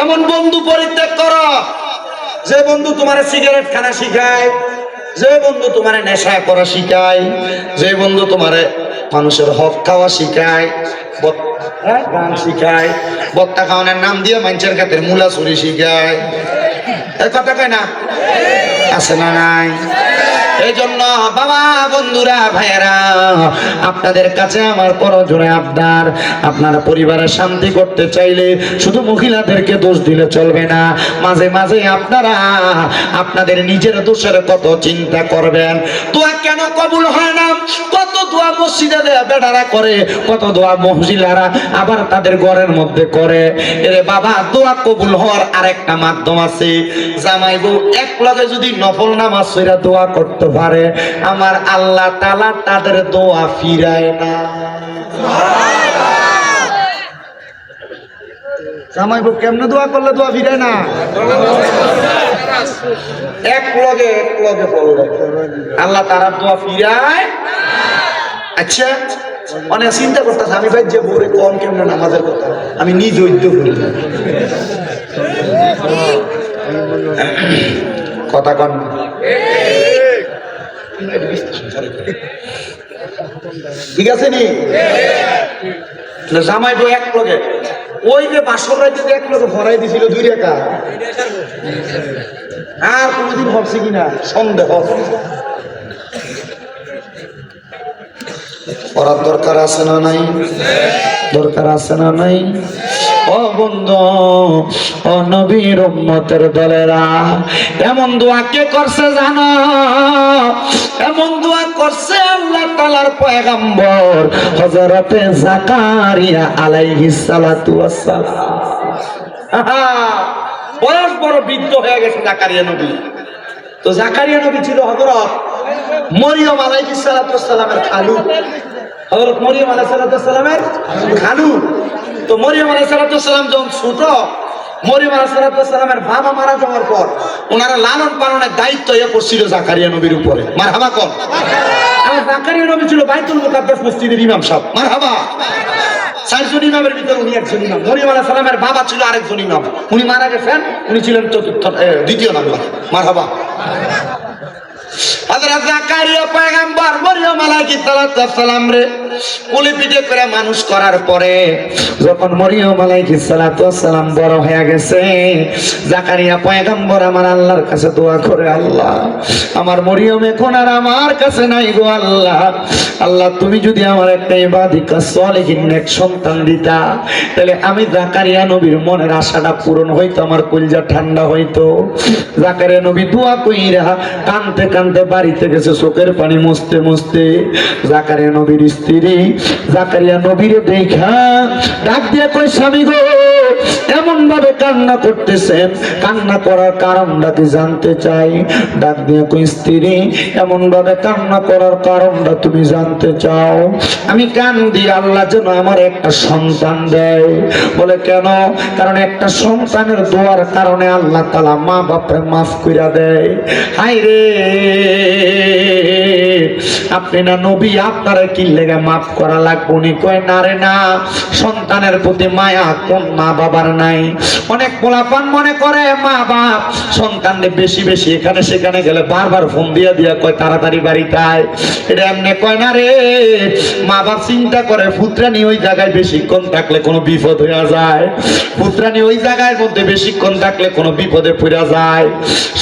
এমন বন্ধু পরিত্যাগ করো যে বন্ধু তোমার সিগারেট খানা শিখায়, যে বন্ধু তোমার নেশা করা শিখায়, যে বন্ধু তোমার মানুষের হক খাওয়া শিখায়, গান শিখায়, বত্তা খাওয়ানোর নাম দিয়ে মানুষের কাছে মূলা চুরি শিখায়। এই কথা কয় না? আছে না নাই? এই জন্য বাবা, বন্ধুরা, ভাইয়েরা, আপনাদের কাছে আমার পরজোরে আবদার, আপনার পরিবারের শান্তি করতে চাইলে শুধু মহিলাদেরকে দোষ দিলে চলবে না, মাঝে মাঝে আপনারা আপনাদের নিজের দোষের কত চিন্তা করবেন। দোয়া কেন কবুল হয় না? কত দোয়া মসজিদে বেটারা করে, কত দোয়া মহিলারা আবার তাদের ঘরের মধ্যে করে। এরে বাবা, দোয়া কবুল হওয়ার আরেকটা মাধ্যম আছে। জামাই বউ এক লগে যদি নফল নামাজ পড়া দোয়া করতে পারে, আমার আল্লাহ তাআলা তাদের দোয়া ফিরায় না। জামাই বউ কেমনে দোয়া করলে দোয়া ফিরায় না? এক লগে পড়লে আল্লাহ তাআলা দোয়া ফিরায়। আচ্ছা, অনেক চিন্তা করতেছে আমি ভাই যে বউরে কম কেমনে নামাজের কথা, আমি নিজ ঐদ্য করি কথা কন। ঠিক আছে নি? জামাই বউ এক লগে, ওই যে বাসর রাইতে এক লগে ভরাই দিছিল 2 টাকা, আর কোনদিন ভাবছি কিনা সন্দেহ। পড়ার দরকার আছে না নাই? দরকার আছে না নাই? ও বন্ধু, ও নবীর উম্মতের দলেরা, এমন দোয়া কে করছে জানো? এমন দোয়া করছে আল্লাহ তাআলার পয়গম্বর হযরতে জাকারিয়া আলাইহিস সালাতু ওয়াস সালাম। বয়স বড় বৃদ্ধ হয়ে গেছে জাকারিয়া নবী। তো জাকারিয়া নবী ছিল হযরত মরিয়ম আলাইহিস সালাতু ওয়াস সালামের খালু। হযরত মরিয়ম আলাইহিস সালাতু ওয়াস সালামের খালু। তো মরিয়ম আলাইহিস সালাতু ওয়াস সালাম যখন ছোট, মরিয়ম আলাইহিস সালাতু ওয়াস সালামের বাবা মারা যাওয়ার পর ওনারা লালন পালনের দায়িত্ব পড়ছিল জাকারিয়া নবীর উপরে। মারহাবা কোন? আর জাকারিয়া নবী ছিল বাইতুল মুকাদ্দাস মসজিদের ইমাম সাহেব। মারহাবা। 4 জন ইমামের ভিতরে উনি একজন ইমাম। মরিয়ম আলাইহিস সালামের বাবা ছিল আরেকজন ইমাম, উনি মারা গেছেন, উনি ছিলেন দ্বিতীয় নাম্বার। মারহাবা। হযরত জাকারিয়া পয়গম্বর মরিয়ম আলাইহিস সালাম রে কোলে পিঠে করে মানুষ করার পরে যখন মরিয়ম আলাইহিস সালাম বড় হয়ে গেছে, জাকারিয়া পয়গম্বর আমার আল্লাহর কাছে দোয়া করে, আল্লাহ আমার মরিয়ম এখন আর আমার কাছে নাই গো আল্লাহ, আল্লাহ তুমি যদি আমার একটা ইবাদিকা সলিহিন নেক সন্তান দিতা, তাহলে আমি জাকারিয়া নবীর মনের আশাটা পূরণ হইতো, আমার কলিজা ঠান্ডা হইতো। জাকারিয়া নবী দোয়া কইরা কানতে কানতে বাড়িতে গেছে, চোখের পানি মুছতে মুছতে। জাকারিয়া নবীর স্ত্রী জাকারিয়া নবীরে দেখা ডাক দিয়ে কই, স্বামী গো এমন ভাবে কান্না করতেছেন, কান্না করার কারণটা কি জানতে চাই। ডাক দিয়ে কই, স্ত্রী এমন ভাবে কান্না করার কারণটা তুমি জানতে চাও? আমি কান দিয়ে আল্লাহ যেন আমার একটা সন্তান দেয়। বলে কেন? কারণ একটা সন্তানের দোয়ার কারণে আল্লাহ তাআলা মা বাপরে মাফ কইরা দেয়। হায় রে, আপনি না নবী, আপনারা কি লেগে মাফ করা লাগবে? উনি কয় না রে না, সন্তানের প্রতি মায়া কোন মা বাবা বাবার নাই। অনেক পোলাপান মনে করে মা বাপ সন্তানদের বেশি বেশি এখানে সেখানে গেলে বারবার ফোন দিয়া দিয়া কয় তাড়াতাড়ি বাড়িতে আয়। এটা এমনি কয় না রে, মা বাপ চিন্তা করে পুত্রানি ওই জায়গায় বেশিক্ষণ থাকলে কোনো বিপদ হয়ে যায়, পুত্রানি ওই জায়গার মধ্যে বেশিক্ষণ থাকলে কোনো বিপদে পড়া যায়।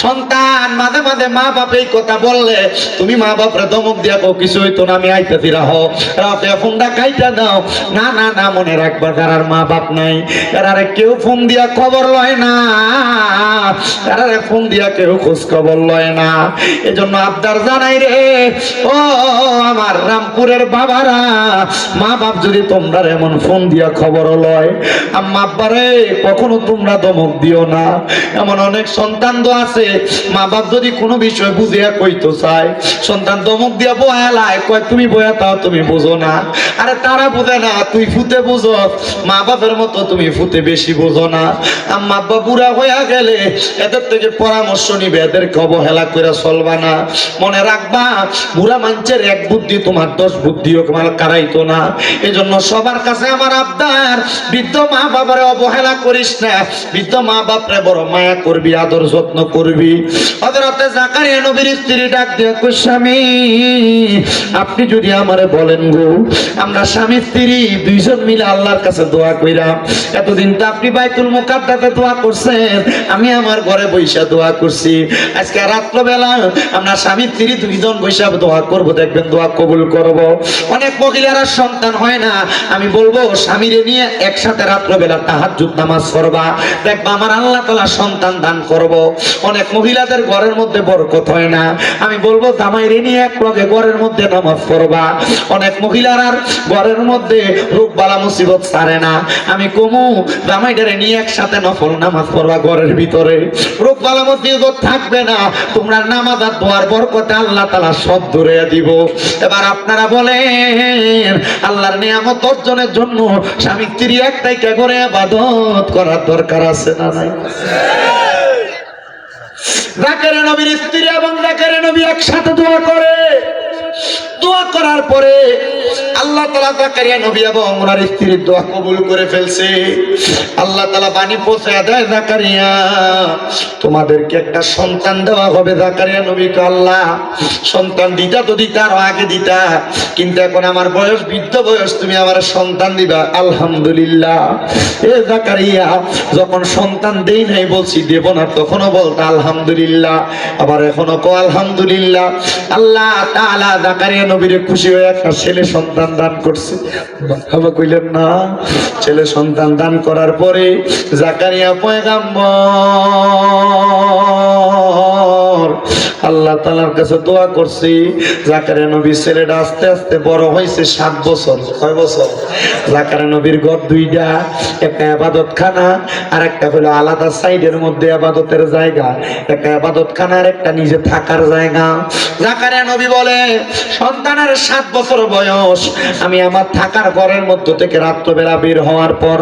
সন্তান মাঝে মাঝে মা বাপ এই কথা বললে তুমি মা বাপরে ধমক দিয়া কো কিছু হইতো না, আমি আইতেছি রাহো, রাতে ফোনটা কাইটা দাও। না না না, মনে রাখবার কারার মা বাপ নাই, এরারে কেউ ফোন দিয়া খবর লয় না, এরারে ফোন দিয়া কেউ খোঁজ খবর লয় না। এজন্য আবদার জানাই রে ও আমার রামপুরের বাবারা, মা বাপ যদি তোমরা এমন ফোন দিয়া খবর লয়, আম্মা আব্বারে কখনো তোমরা ধমক দিও না। এমন অনেক সন্তান তো আছে মা বাপ যদি কোনো বিষয় বুঝিয়া কইতো চায়, সন্তান ধমক দিয়া বয়ালায়, কয় তুমি বয়া তাও তুমি বুঝো না। আরে তারা বুঝে না, তুই ফুতে বুঝো, মা বাপের মতো তুমি ফুতে বেশি বুঝো না। আম্মা আব্বা বুড়া হইয়া গেলে এদের থেকে পরামর্শ নিবে, এদেরকে অবহেলা করে চলবা না। মনে রাখবা বুড়া মানুষের এক বুদ্ধি তোমার 10 বুদ্ধিও তোমার কারাইতো না। এজন্য সবার কাছে আমার আবদার, বৃদ্ধ মা বাবারে অবহেলা করিস না, বৃদ্ধ মা বাপরে বড় মায়া করবি, আদর যত্ন করবি। হযরতে জাকারিয়া নবীর স্ত্রী ডাক দিয়ে কই স্বামী, আপনি যদি আমারে বলেন গো, আমরা স্বামী স্ত্রী দুইজন মিলে আল্লাহর কাছে দোয়া কইরাম। এতদিন তো আপনি বাইতুল মুকাদ্দাসে দোয়া করছেন, আমি আমার ঘরে বইসা দোয়া করছি। আজকে রাত্রবেলা আমরা স্বামী স্ত্রী দুইজন বইসা দোয়া করব, দেখবেন দোয়া কবুল করব। অনেক মহিলারা সন্তান হয় না, আমি বলবো স্বামীরে নিয়ে একসাথে রাত্রবেলা তাহাজ্জুদ নামাজ পড়বা, দেখবা আমার আল্লাহ তাআলা সন্তান দান করব। অনেক মহিলাদের ঘরের মধ্যে বরকত হয় না, আমি বলবো জামাইরে নিয়ে একলগে ঘরের মধ্যে নামাজ পড়বা। অনেক মহিলার ঘরের মধ্যে রোগ বালা মুসিবত ছাড়ে না, আমি কমু জামাইটারে নিয়ে একসাথে নফল নামাজ পড়বা ঘরের ভিতরে, রোগ বালা মুসিবত থাকবে না। তোমরা নামাজ আর দোয়ার বরকতে আল্লাহ তাআলা সব দূরে দিব। এবার আপনারা বলেন আল্লাহর নিয়ামত অর্জনের জন্য স্বামী স্ত্রী একটাই কে করে ইবাদত করার দরকার আছে না নাই? জাকারিয়া নবীর স্ত্রী এবং জাকারিয়া নবী একসাথে দোয়া করে, দোয়া করার পরে আল্লাহ তাআলা জাকারিয়া নবী এবং ওনার স্ত্রীর দোয়া কবুল করে ফেলছে। আল্লাহ তাআলা বাণী পৌঁছে দেয়, জাকারিয়া তোমাদেরকে একটা সন্তান দেওয়া হবে। জাকারিয়া নবীকে আল্লাহ সন্তান দিতা তো দিতা, আরো আগে দিতা, কিন্তু এখন আমার বয়স বৃদ্ধ বয়স, তুমি আমার সন্তান দিবা। আলহামদুলিল্লাহ। এ জাকারিয়া যখন সন্তান দেই নাই বলছি দেব না, তখনও বলতা আলহামদুলিল্লাহ, আবার এখনো কো আলহামদুলিল্লাহ। আল্লাহ তাআলা জাকারিয়া নবীরে খুশি হয়ে একটা ছেলে সন্তান দান করছে। বাবা কইলেন না, ছেলে সন্তান দান করার পরে জাকারিয়া পয়গাম্বর আল্লাহ তাআলার কাছে দোয়া করছি। জাকারিয়া নবীর ছেলেটা আস্তে আস্তে বড় হয়েছে, 7 বছর। কয় বছর? জাকারিয়া নবীর ঘর দুইটা, একটা ইবাদতখানা আর একটা হলো আলাদা সাইডের মধ্যে ইবাদতের জায়গা, একটা ইবাদতখানা আর একটা নিজে থাকার জায়গা। জাকারিয়া নবী বলে সন্তানের 7 বছর বয়স, আমি আমার থাকার ঘরের মধ্যে থেকে রাত্রবেলা বের হওয়ার পর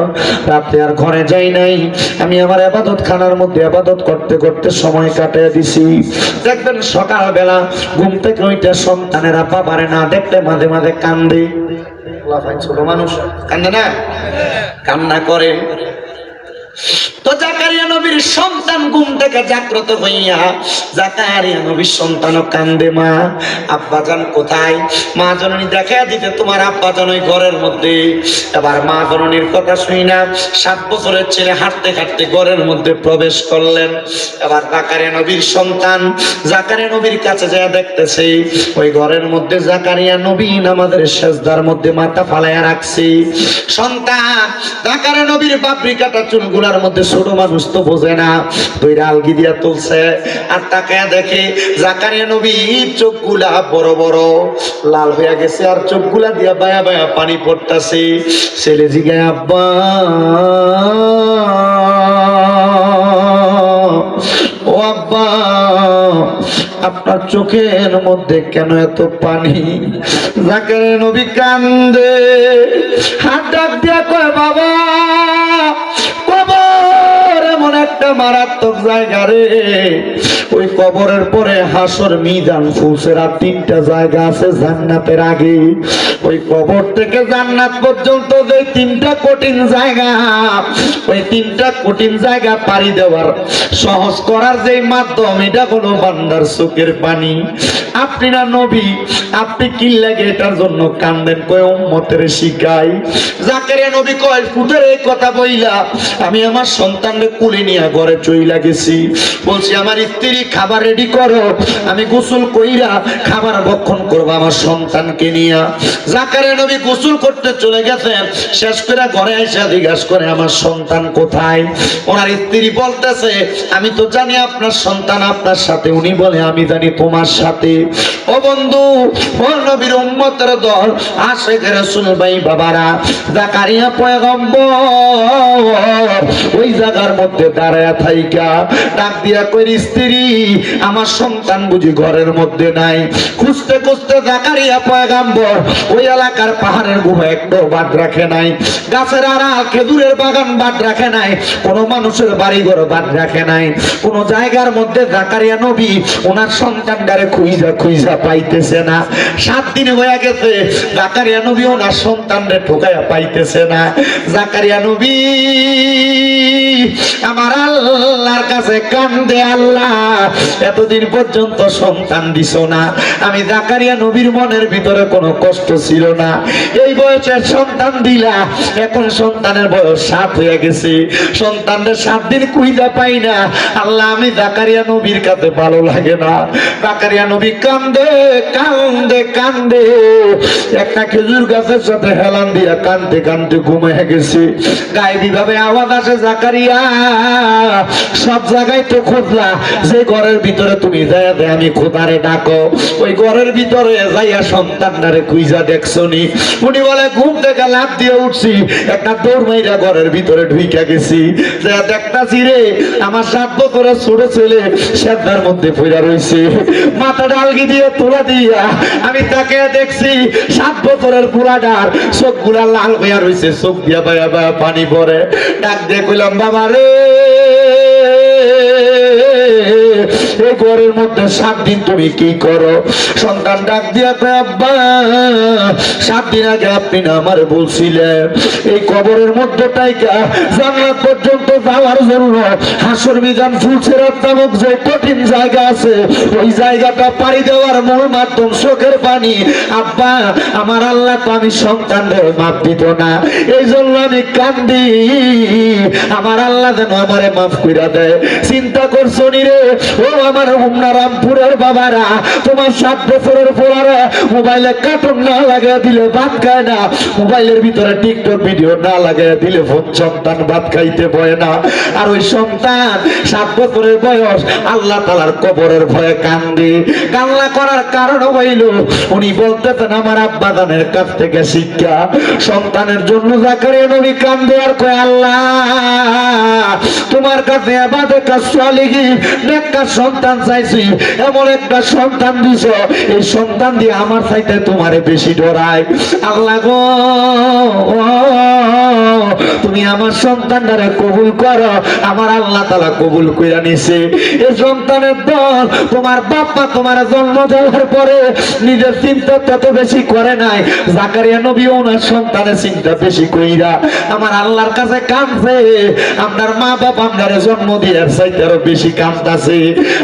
রাতে আর ঘরে যাই নাই, আমি আমার ইবাদতখানার মধ্যে ইবাদত করতে করতে সময় কাটিয়ে দিছি। দেখবেন সকালবেলা ঘুম থেকে ওইটা সন্তানেরা বাবারে না দেখলে মাঝে মাঝে কান্দে। ছোট মানুষ কান্দে না, কান্না করে। তো জাকারিয়া নবীর সন্তান ঘুম থেকে জাগ্রত হইয়া জাকারিয়া নবীর সন্তানও কান্দে, মা আব্বাজান কোথায়? মা জননী দেখা দিতে তোমার আব্বাজান ওই ঘরের মধ্যে। এবার মা জননীর কথা শুই না 7 বছরের ছেলে হাঁটতে হাঁটতে ঘরের মধ্যে প্রবেশ করলেন। এবার জাকারিয়া নবীর সন্তান জাকারিয়া নবীর কাছে যায়, দেখতেছে ওই ঘরের মধ্যে জাকারিয়া নবী নামাজের সেজদার মধ্যে মাথা ফালাইয়া রাখছে। সন্তান জাকারিয়া নবীর বাবরি কাটা চুলগুলার মধ্যে, ছোট মানুষ তো বোঝে না, দুইটা আলগি দিয়া তুলছে আর তাকায়া দেখে জাকারিয়া নবী চোখগুলা বড় বড় লাল হয়ে গেছে আর চোখগুলা দিয়া বায়া বায়া পানি পড়তাছে। ছেলে জিগায়, আব্বা ও আব্বা আপনার চোখের মধ্যে কেন এত পানি? জাকারিয়া নবী কান্দে, হাত ডাক দিয়া কয়, বাবা কবর এমন একটা মারাত্মক জায়গা রে, ওই কবরের পরে হাসর মিজান ফুলসেরাত তিনটা জায়গা আছে জান্নাতের আগে। ওই কবর থেকে জান্নাত পর্যন্ত যে তিনটা কঠিন জায়গা, ওই তিনটা কঠিন জায়গা পাড়ি দেওয়ার সহজ করার যে মাধ্যম, এটা কোনো বান্দার চোখের পানি। আপনি না নবী, আপনি কি লাগে এটার জন্য কান্দেন? কয় উম্মতের শিখাই। জাকারিয়া নবী কয় ফুটের এই কথা বইলা আমি আমার সন্তানকে কুলে নিয়ে ঘরে চইলা গেছি। বলছি আমার স্ত্রী খাবার রেডি করো, আমি গোসল কইরা খাবার ভক্ষণ করবো আমার সন্তানকে নিয়ে। জাকারিয়া নবী গোসল করতে চলে গেছেন, শেষ করে ঘরে এসে জিজ্ঞাসা করে আমার সন্তান কোথায়? ওনার স্ত্রী বলতেছে আমি তো জানি আপনার সন্তান আপনার সাথে। উনি বলে আমি জানি তোমার সাথে। ও বন্ধু, ও নবীর উম্মতের দল, আশিকের রাসূল ভাই বাবারা, জাকারিয়া পয়গম্বর ওই জায়গার মধ্যে দাঁড়ায়া থাইকা ডাক দিয়া কই স্ত্রী আমার সন্তান বুঝি ঘরের মধ্যে নাই। খুঁজতে খুঁজতে জাকারিয়া পয়গম্বর ওই এলাকার পাহাড়ের গুহা একটু বাদ রাখে নাই, গাছের আড়াল খেজুরের বাগান বাদ রাখে নাই, কোনো মানুষের বাড়ি ঘর বাদ রাখে নাই। কোন জায়গার মধ্যে জাকারিয়া নবী ওনার সন্তানটারে খুঁজা খুঁজা পাইতেছে না। 7 দিন হয়ে গেছে, জাকারিয়া নবী ওনার সন্তানরে ঠোকায়া পাইতেছে না। জাকারিয়া নবী আমার আল্লাহর কাছে কান্দে, আল্লাহ এতদিন পর্যন্ত সন্তান দিছো না। আমি জাকারিয়া নবীর মনের ভিতরে কোনো কষ্ট ছিল না, এই বয়সে সন্তান দিলা, এখন সন্তানের বয়স 7 হয়ে গেছে, সন্তানের 7 দিন কুইদা পাই না। আল্লাহ আমি জাকারিয়া নবীর কাছে ভালো লাগে না। জাকারিয়া নবী কান্দে কান্দে কান্দে একটা খেজুর গাছের সাথে হেলান দিয়া কান্দতে কান্দতে ঘুমিয়ে গেছে। গায়েবী ভাবে আওয়াজ আসে জাকারিয়া সব জায়গায় তো খুঁজলা, যে ঘরের ভিতরে তুমি যাইয়া দে আমি খোদারে ডাকো, ওই ঘরের ভিতরে যাইয়া সন্তানটারে খুঁজা দেখছো নি? উনি বলে ঘুম থেকে লাফ দিয়ে উঠছি, একটা দৌড় মাইরা ঘরের ভিতরে ঢুইকা গেছি, যা দেখতাছি রে আমার 7 বছরের ছোট ছেলে সেদ্ধার মধ্যে পড়া রইছে, মাথা ডালগি দিয়ে তোলা দিয়া আমি তাকে দেখছি 7 বছরের পুরাডার চোখ গুলা লাল হইয়া রইছে, চোখ দিয়া বায়া বায়া পানি পড়ে। ডাক দিয়ে কইলাম বাবা রে, এই ঘরের মধ্যে 7 দিন তুমি কি করো? সন্তান ডাক দিয়া কয় আব্বা 7 দিন আগে আপনি না আমারে বলছিলেন এই কবরের মধ্যে টাইকা জান্নাত পর্যন্ত যাওয়ার জন্য হাসর মিজান ফুলসিরাত নামক যে কঠিন জায়গা আছে, ওই জায়গাটা পাড়ি দেওয়ার মূল মাধ্যম চোখের পানি। আব্বা আমার আল্লাহ তো আমি সন্তানদের মাপ দিত না, এই জন্য আমি কান্দি, আমার আল্লাহ যেন আমারে মাফ কইরা দেয়। চিন্তা করছো নি রে ও আমার হোমনা রামপুরের বাবারা, তোমার 7 বছরের পোলারা মোবাইলে কার্টুন না লাগাই দিলে ভাত খায় না, মোবাইলের ভিতরে টিকটক ভিডিও না লাগাই দিলে সন্তান ভাত খাইতে পারে না। আর ওই সন্তান 7 বছরের বয়স আল্লাহ তাআলার কবরের ভয়ে কান্দে। কান্না করার কারণ হইল উনি বলতেছেন আমার আব্বা জানের কাছ থেকে শিক্ষা, সন্তানের জন্য জাকারিয়া নবী কান্দে আর কয় আল্লাহ তোমার কাছে ইবাদত সালিহিন নেককার সন্তান চাইছি, এমন একটা সন্তান দিছো, এই সন্তান দিয়ে আমার চাইতে তোমারে বেশি ডরায়। আল্লাহ গো তুমি আমার সন্তানটারে কবুল করো। আমার আল্লাহ তাআলা কবুল কইরা নিছে। এই সন্তানের দল তোমার বাবা তোমার জন্ম দেওয়ার পরে নিজের চিন্তা তত বেশি করে নাই, জাকারিয়া নবী ওনার সন্তানের চিন্তা বেশি কইরা আমার আল্লাহর কাছে কাঁদছে। আপনার মা বাবা আপনার জন্ম দেওয়ার চাইতে আরো বেশি কাঁদতাছে।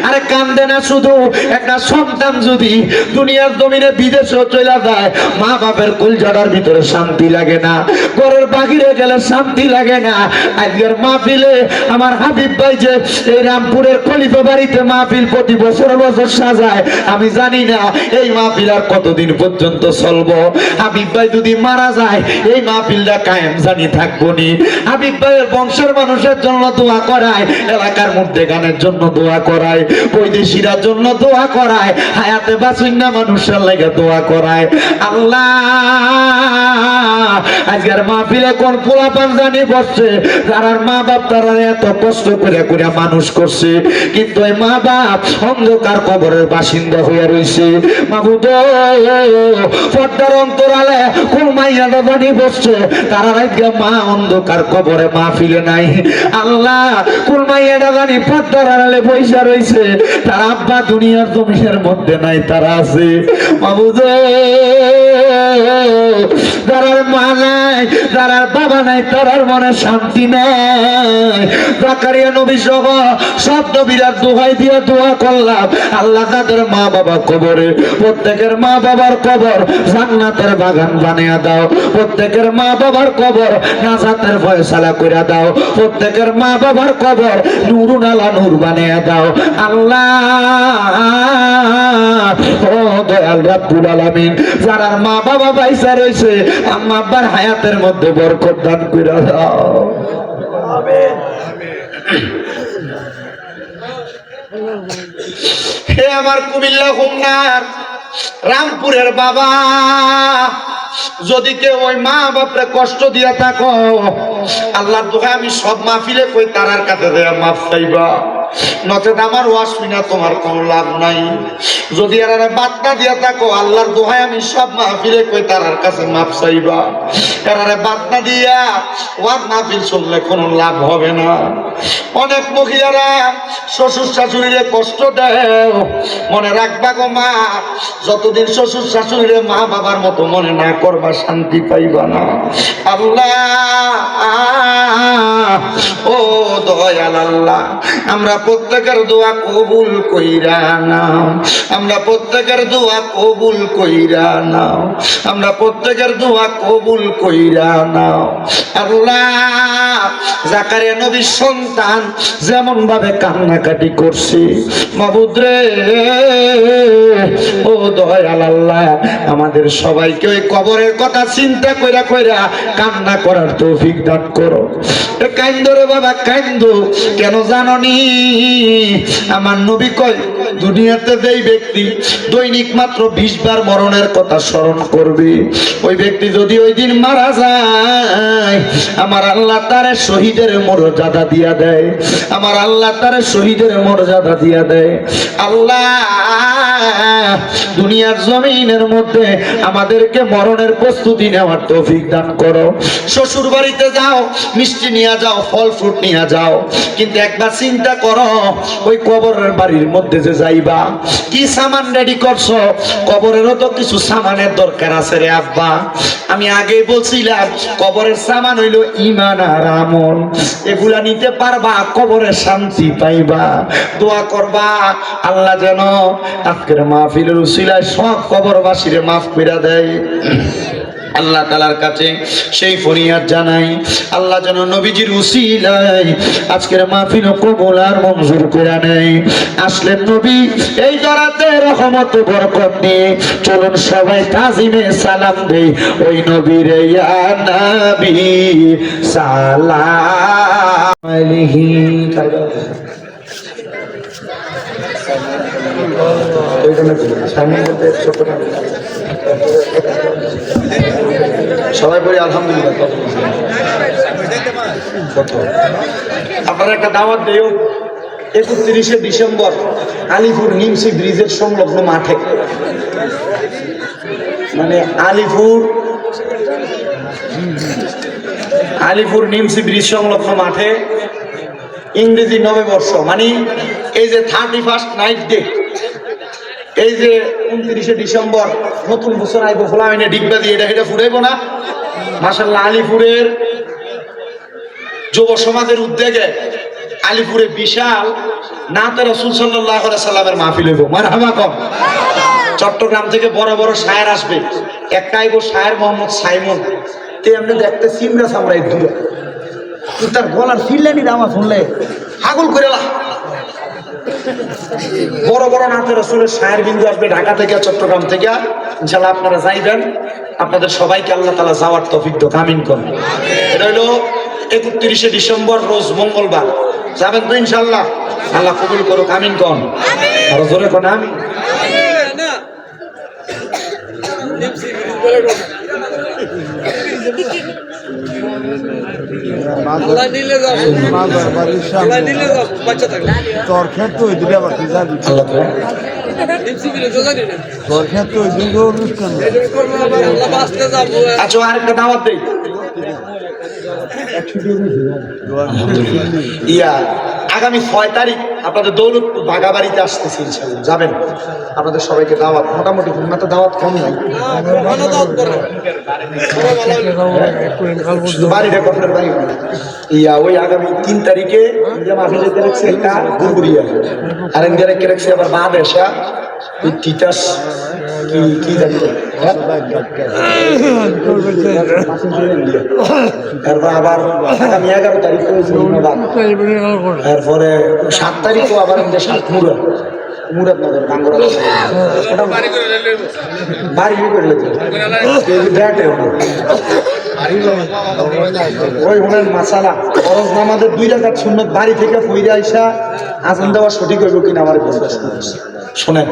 আরে কান্দে না শুধু, একটা সন্তান যদি দুনিয়ার জমিনে বিদেশে চলে যায়, মা বাপের কলজাটার ভিতরে শান্তি লাগে না, ঘরের বাহিরে গেলে শান্তি লাগে না। আজকের মাহফিলে আমার হাবিব ভাই যে এই রামপুরের খলিফা বাড়িতে মাহফিল প্রতি বছর বছর সাজায়, আমি জানি না এই মাহফিল আর কতদিন পর্যন্ত চলবো। হাবিব ভাই যদি মারা যায় এই মাহফিলটা কায়েম জানি থাকবো নি। হাবিব ভাইয়ের বংশের মানুষের জন্য দোয়া করায়, এলাকার মধ্যে গানের জন্য দোয়া করায়, বৈদেশিরা জন্য দোয়া করায়, হায়াতে বাসিন্দা মানুষের লাগে দোয়া করায়। আল্লাহ আজকের মাহফিলে কোন পোলাপান জানি বসছে, যারার মা বাপ তারা এত কষ্ট করে করে মানুষ করছে, কিন্তু ওই মা বাপ অন্ধকার কবরের বাসিন্দা হয়ে রয়েছে। মাবুদ পর্দার অন্তরালে কোন মাইয়াটা জানি বসছে, তারা রাইগা মা অন্ধকার কবরে মাহফিলে নাই। আল্লাহ কোন মাইয়াটা জানি পর্দার আড়ালে পয়সা রয়েছে, তার আব্বা দুনিয়ার জমিনের মধ্যে নাই, তারা আছে। মাবুদ যারার মা নাই, যারার বাবা নাই, তারার মনে শান্তি নাই। জাকারিয়া নবী সহ সব নবীরা দোহাই দিয়ে দোয়া করলাম, আল্লাহ তাদের মা বাবা কবরে, প্রত্যেকের মা বাবার কবর জান্নাতের বাগান বানিয়ে দাও, প্রত্যেকের মা বাবার কবর নাজাতের ফয়সালা করে দাও, প্রত্যেকের মা বাবার কবর নূরুন আলা নূর বানিয়ে দাও। আল্লাহ ও দয়াল রাব্বুল আলামিন, যারার মা বাবা পয়সা রয়েছে, আম্মা আব্বার হায়াতের মধ্যে বরকত দান করে দাও। হে আমার কুমিল্লা হোমনার রামপুরের বাবা, যদি কেউ ওই মা বাপরে কষ্ট দিয়া থাকো, আল্লাহর দোহাই আমি সব মাহফিলে কই তারার কাছে দেয়া মাফ চাইবা, নচেত আমার ওয়াজ শুনা তোমার কোনো লাভ নাই। যদি এরা বার্তা দিয়া থাকো, আল্লাহর দোহাই আমি সব মাহফিলে কই তারার কাছে মাফ চাইবা। এরা বার্তা দিয়া ওয়াজ মাহফিল শুনলে কোনো লাভ হবে না। অনেক মহিলারা শ্বশুর শাশুড়িরে কষ্ট দেয়, মনে রাখবা গো মা, যতদিন শ্বশুর শাশুড়িরে মা বাবার মতো মনে না করবা, শান্তি পাইবা না। আল্লাহ ও দয়াল আল্লাহ, আমরা প্রত্যেকের দোয়া কবুল কইরা নাও, আমরা প্রত্যেকের দোয়া কবুল কইরা নাও, আমরা প্রত্যেকের দোয়া কবুল কইরা নাও। আল্লাহ জাকারিয়া নবীর সন্তান যেমন ভাবে কান্নাকাটি করছে, মাবুদ রে ও দয়াল আল্লাহ, আমাদের সবাইকে ওই কবরের কথা চিন্তা কইরা কইরা কান্না করার তৌফিক দান করো। কাইন্দো রে বাবা কাইন্দো, কেন জাননি আমার নবী কয়, দুনিয়াতে যেই ব্যক্তি দৈনিক মাত্র 20 বার মরণের কথা স্মরণ করবে, ওই ব্যক্তি যদি ওই দিন মারা যায়, আমার আল্লাহ তারে শহীদের মর্যাদা দিয়া দেয়, আমার আল্লাহ তারে শহীদের মর্যাদা দিয়া দেয়। আল্লাহ দুনিয়ার জমিনের মধ্যে আমাদেরকে মরণের প্রস্তুতি নেওয়ার তৌফিক দান করো। শ্বশুর বাড়িতে যাও, মিষ্টি নিয়ে যাও, ফল ফ্রুট নিয়ে যাও, কিন্তু একবার চিন্তা করো, ওই কবরের বাড়ির মধ্যে যে যাইবা, কি সামান রেডি করছো? কবরেরও তো কিছু সামানের দরকার আছে রে আব্বা। আমি আগেই বলছিলাম, কবরের সামান হইল ঈমান আর আমল, এগুলা নিতে পারবা, কবরে শান্তি পাইবা। দোয়া করবা আল্লাহ যেন আজকের মাহফিলের উসিলায় সব কবরবাসীরে মাফ করে দেয়। আল্লাহ তাআলার কাছে সেই ফরিয়াদ জানাই, আল্লাহ যেন নবীজির উসিলায় আজকের মাহফিল কবুল আর মঞ্জুর করে নেয়। আসলেন নবী এই জরাতে রহমত বরকত নিয়ে, চলুন সবাই তাজিমে সালাম দেই ওই নবীর, ইয়া নবী সালাম আলাইহি। সবাই বলি আলহামদুলিল্লাহ। আপনারা একটা দাওয়াত দিও, 31শে ডিসেম্বর আলিপুর নিমসি ব্রিজের সংলগ্ন মাঠে, মানে আলিপুর নিমসি ব্রিজ সংলগ্ন মাঠে ইংরেজি নববর্ষ, মানে এই যে 31st নাইট ডে, এই যে 29শে ডিসেম্বর নতুন বছর আইব, ফোলা হয়নি ডিগবা দিয়ে এটা ফুরাইব না। মাশাআল্লাহ আলিপুরের যুব সমাজের উদ্যোগে আলিপুরে বিশাল নাতে রাসূল সাল্লাল্লাহু আলাইহি সাল্লামের মাহফিল হইব। মারহাবা কম। চট্টগ্রাম থেকে বড় বড় শায়ের আসবে, একটা আইব শায়ের মোহাম্মদ সাইমন, তে আমরা দেখতে সিমরা সামরাই দূরে, তার গলার ফিল্লানির আওয়াজ শুনলে হাগল করে লা। বড় বড় নাতে রাসূলের শায়ের বিন্দু আসবে ঢাকা থেকে, চট্টগ্রাম থেকে। ইনশাআল্লাহ আপনারা যাইবেন, আপনাদের সবাইকে আল্লাহ তাআলা যাওয়ার তৌফিক দান, আমিন করুন। এটা হলো 31শে ডিসেম্বর রোজ মঙ্গলবার, যাবেন তো ইনশাআল্লাহ? আল্লাহ কবুল করুক, আমিন করুন। আর জোরে কোন আমিন। তোর ক্ষেত্রে ওই দিলে আবার তুই যাবি আল্লাহ তো তোর ক্ষেত্রে ওই দিন অনুষ্ঠান আচ্ছা আরেকটা দাওয়াত দেই ইয়া আগামী 6 তারিখ আপনাদের দৌলতপুর বাগাবাড়িতে আসতেছি ইনশাআল্লাহ যাবেন আপনাদের সবাইকে দাওয়াত মোটামুটি তো দাওয়াত কম নাই শুধু বাড়িটা কখনের বাড়ি ইয়া ওই আগামী 3 তারিখে মাফি যেতে রাখছে একটা গুরগুরিয়া আর ইন্ডিয়া রেখে রাখছে আবার বাদেশা ওই তিতাস কি জানি এরপর আবার আগামী 11 তারিখ এরপরে 7 তারিখও আবার মুরাদনগর বাঙ্গুরা বাড়ি করে ওই ওনার মাসালা ফরজ নামাজের 2 রাকাত সুন্নাত বাড়ি থেকে ফিরে আইসা আজান দেওয়া সঠিক হইব কিনা আমার শোনেন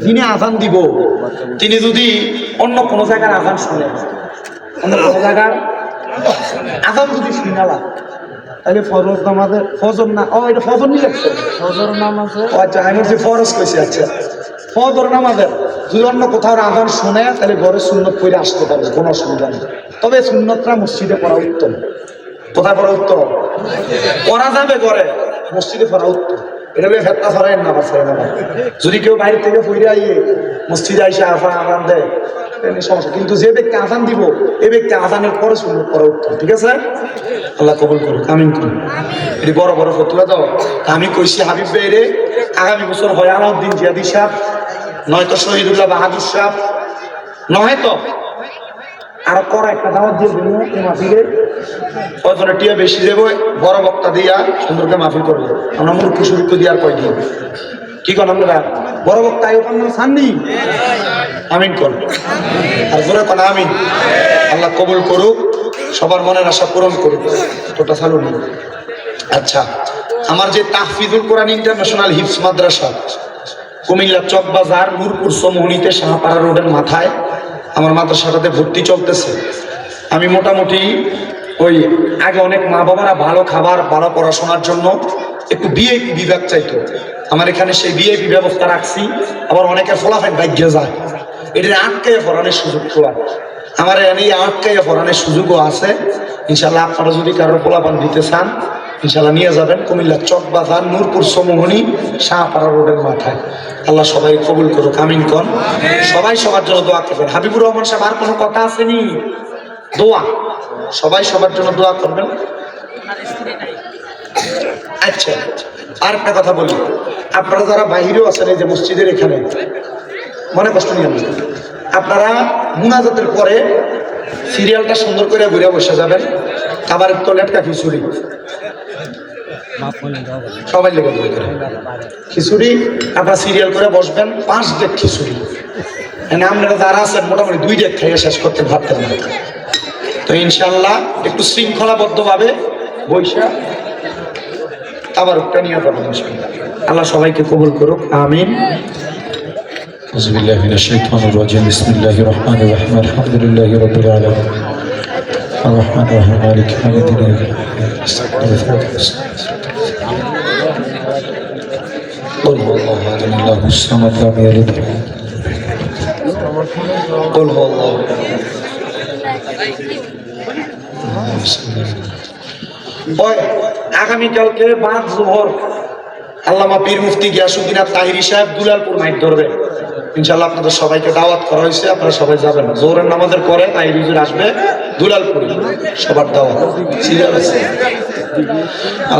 যিনি আজান দিব তিনি যদি অন্য কোনো জায়গার আজান শোনেন অন্য কোনো জায়গার আজান যদি শুনালা তাহলে ফরজ নামাজের ফজর না ও এটা ফজর নিয়ে লাগছে ফজর নামাজে আচ্ছা আমি বলছি ফরজ কইছি আচ্ছা ফজর নামাজের যদি অন্য কোথাও আজান শুনে তাহলে ঘরে সুন্নত পড়ে আসতে পারবে কোনো অসুবিধা নেই তবে সুন্নতটা মসজিদে পড়া উত্তম কোথায় পড়া উত্তম পড়া যাবে ঘরে মসজিদে পড়া উত্তম এটা বলে ফেতনা ছড়ায় না যদি কেউ বাইরে থেকে ফিরে আইয়ে মসজিদে আইসে আজান দেয় সমস্যা কিন্তু যে ব্যক্তি আজান দিব এই ব্যক্তি আজানের পরে সুন্নত পড়া উত্তম ঠিক আছে আল্লাহ কবুল করুক আমিন করুন এটি বড় বড় ফতুয়া দাও আমি কইছি হাবিব ভাইরে আগামী বছর হয় আলাউদ্দিন জিয়াদি সাহেব নয়তো শহীদুল্লাহ বাহাদুর সাহেব নয় তো আরো করা একটা দাওয়াত দিয়ে দেবো এই মাহফিলে ওইখানে টিয়া বেশি দেবো বড় বক্তা দিয়া সুন্দরকে মাহফিল করবো আমরা মূর্খ সুরিক্ষ দিয়ে আর কয়দিন কি করেন আপনারা বড় বক্তা এই ওখানে সাননি আমিন কর আর জোরে কোন আমিন আল্লাহ কবুল করুক সবার মনের আশা পূরণ করুক তোটা চালু নেই আচ্ছা আমার যে তাহফিজুল কোরআন ইন্টারন্যাশনাল হিফজ মাদ্রাসা কুমিল্লা চকবাজার নূরপুর সমুহনীতে শাহপাড়া রোডের মাথায় আমার মাদ্রাসাটাতে ভর্তি চলতেছে আমি মোটামুটি ওই আগে অনেক মা বাবারা ভালো খাবার ভালো পড়াশোনার জন্য একটু ভিআইপি বিভাগ চাইতো আমার এখানে সেই ভিআইপি ব্যবস্থা রাখছি আবার অনেকের ফলাফল ভাগ্য যায় এটা আটকাইয়া পড়ানোর সুযোগ খোলা আমার এই আটকাইয়া পড়ানোর সুযোগও আছে ইনশাল্লাহ আপনারা যদি কারোর ফলাফল দিতে চান ইনশাল্লাহ নিয়ে যাবেন কুমিল্লা চকবাজার নূরপুর সমুহনী শাহপাড়া রোডের মাথায় আল্লাহ সবাই কবুল করুক আমিন কন সবাই সবার জন্য দোয়া করবেন হাবিবুর রহমান সাহেব আর কোনো কথা আসেনি দোয়া সবাই সবার জন্য দোয়া করবেন আচ্ছা আর একটা কথা বলি আপনারা যারা বাহিরেও আছেন এই যে মসজিদের এখানে মনে কষ্ট নিয়ে আপনারা মুনাজাতের পরে সিরিয়ালটা সুন্দর করে ঘুরে বসে যাবেন খাবারের তো লেটকা খিচুড়ি সবাই লেগে খিচুড়ি আপনারা সিরিয়াল করে বসবেন 5 ডেক খিচুড়ি আপনারা যারা আছেন মোটামুটি 2 ডেক খেয়ে শেষ করতে ভাবতেন না তো ইনশাল্লাহ একটু শৃঙ্খলাবদ্ধ ভাবে বৈশা আবার ওটা নিয়ে যাবেন আল্লাহ সবাইকে কবুল করুক আমিন أعوذ بالله من الشيطان الرجيم بسم الله الرحمن الرحيم الحمد لله رب العالمين الرحمن الرحيم مالك يوم الدين قل هو الله احد الله الصمد لم يلد قل هو الله ওই আগামীকালকে বাদ জোহর আল্লামা পীর মুফতি গিয়াসউদ্দিন তাহিরি সাহেব দুলালপুর মাইক ধরবে ইনশাআল্লাহ আপনাদের সবাইকে দাওয়াত করা হয়েছে আপনারা সবাই যাবেন জোহরের নামাজের পরে তাহিরি হুজুর আসবে দুলালপুরে সবার দাওয়াত সিরিয়াল আছে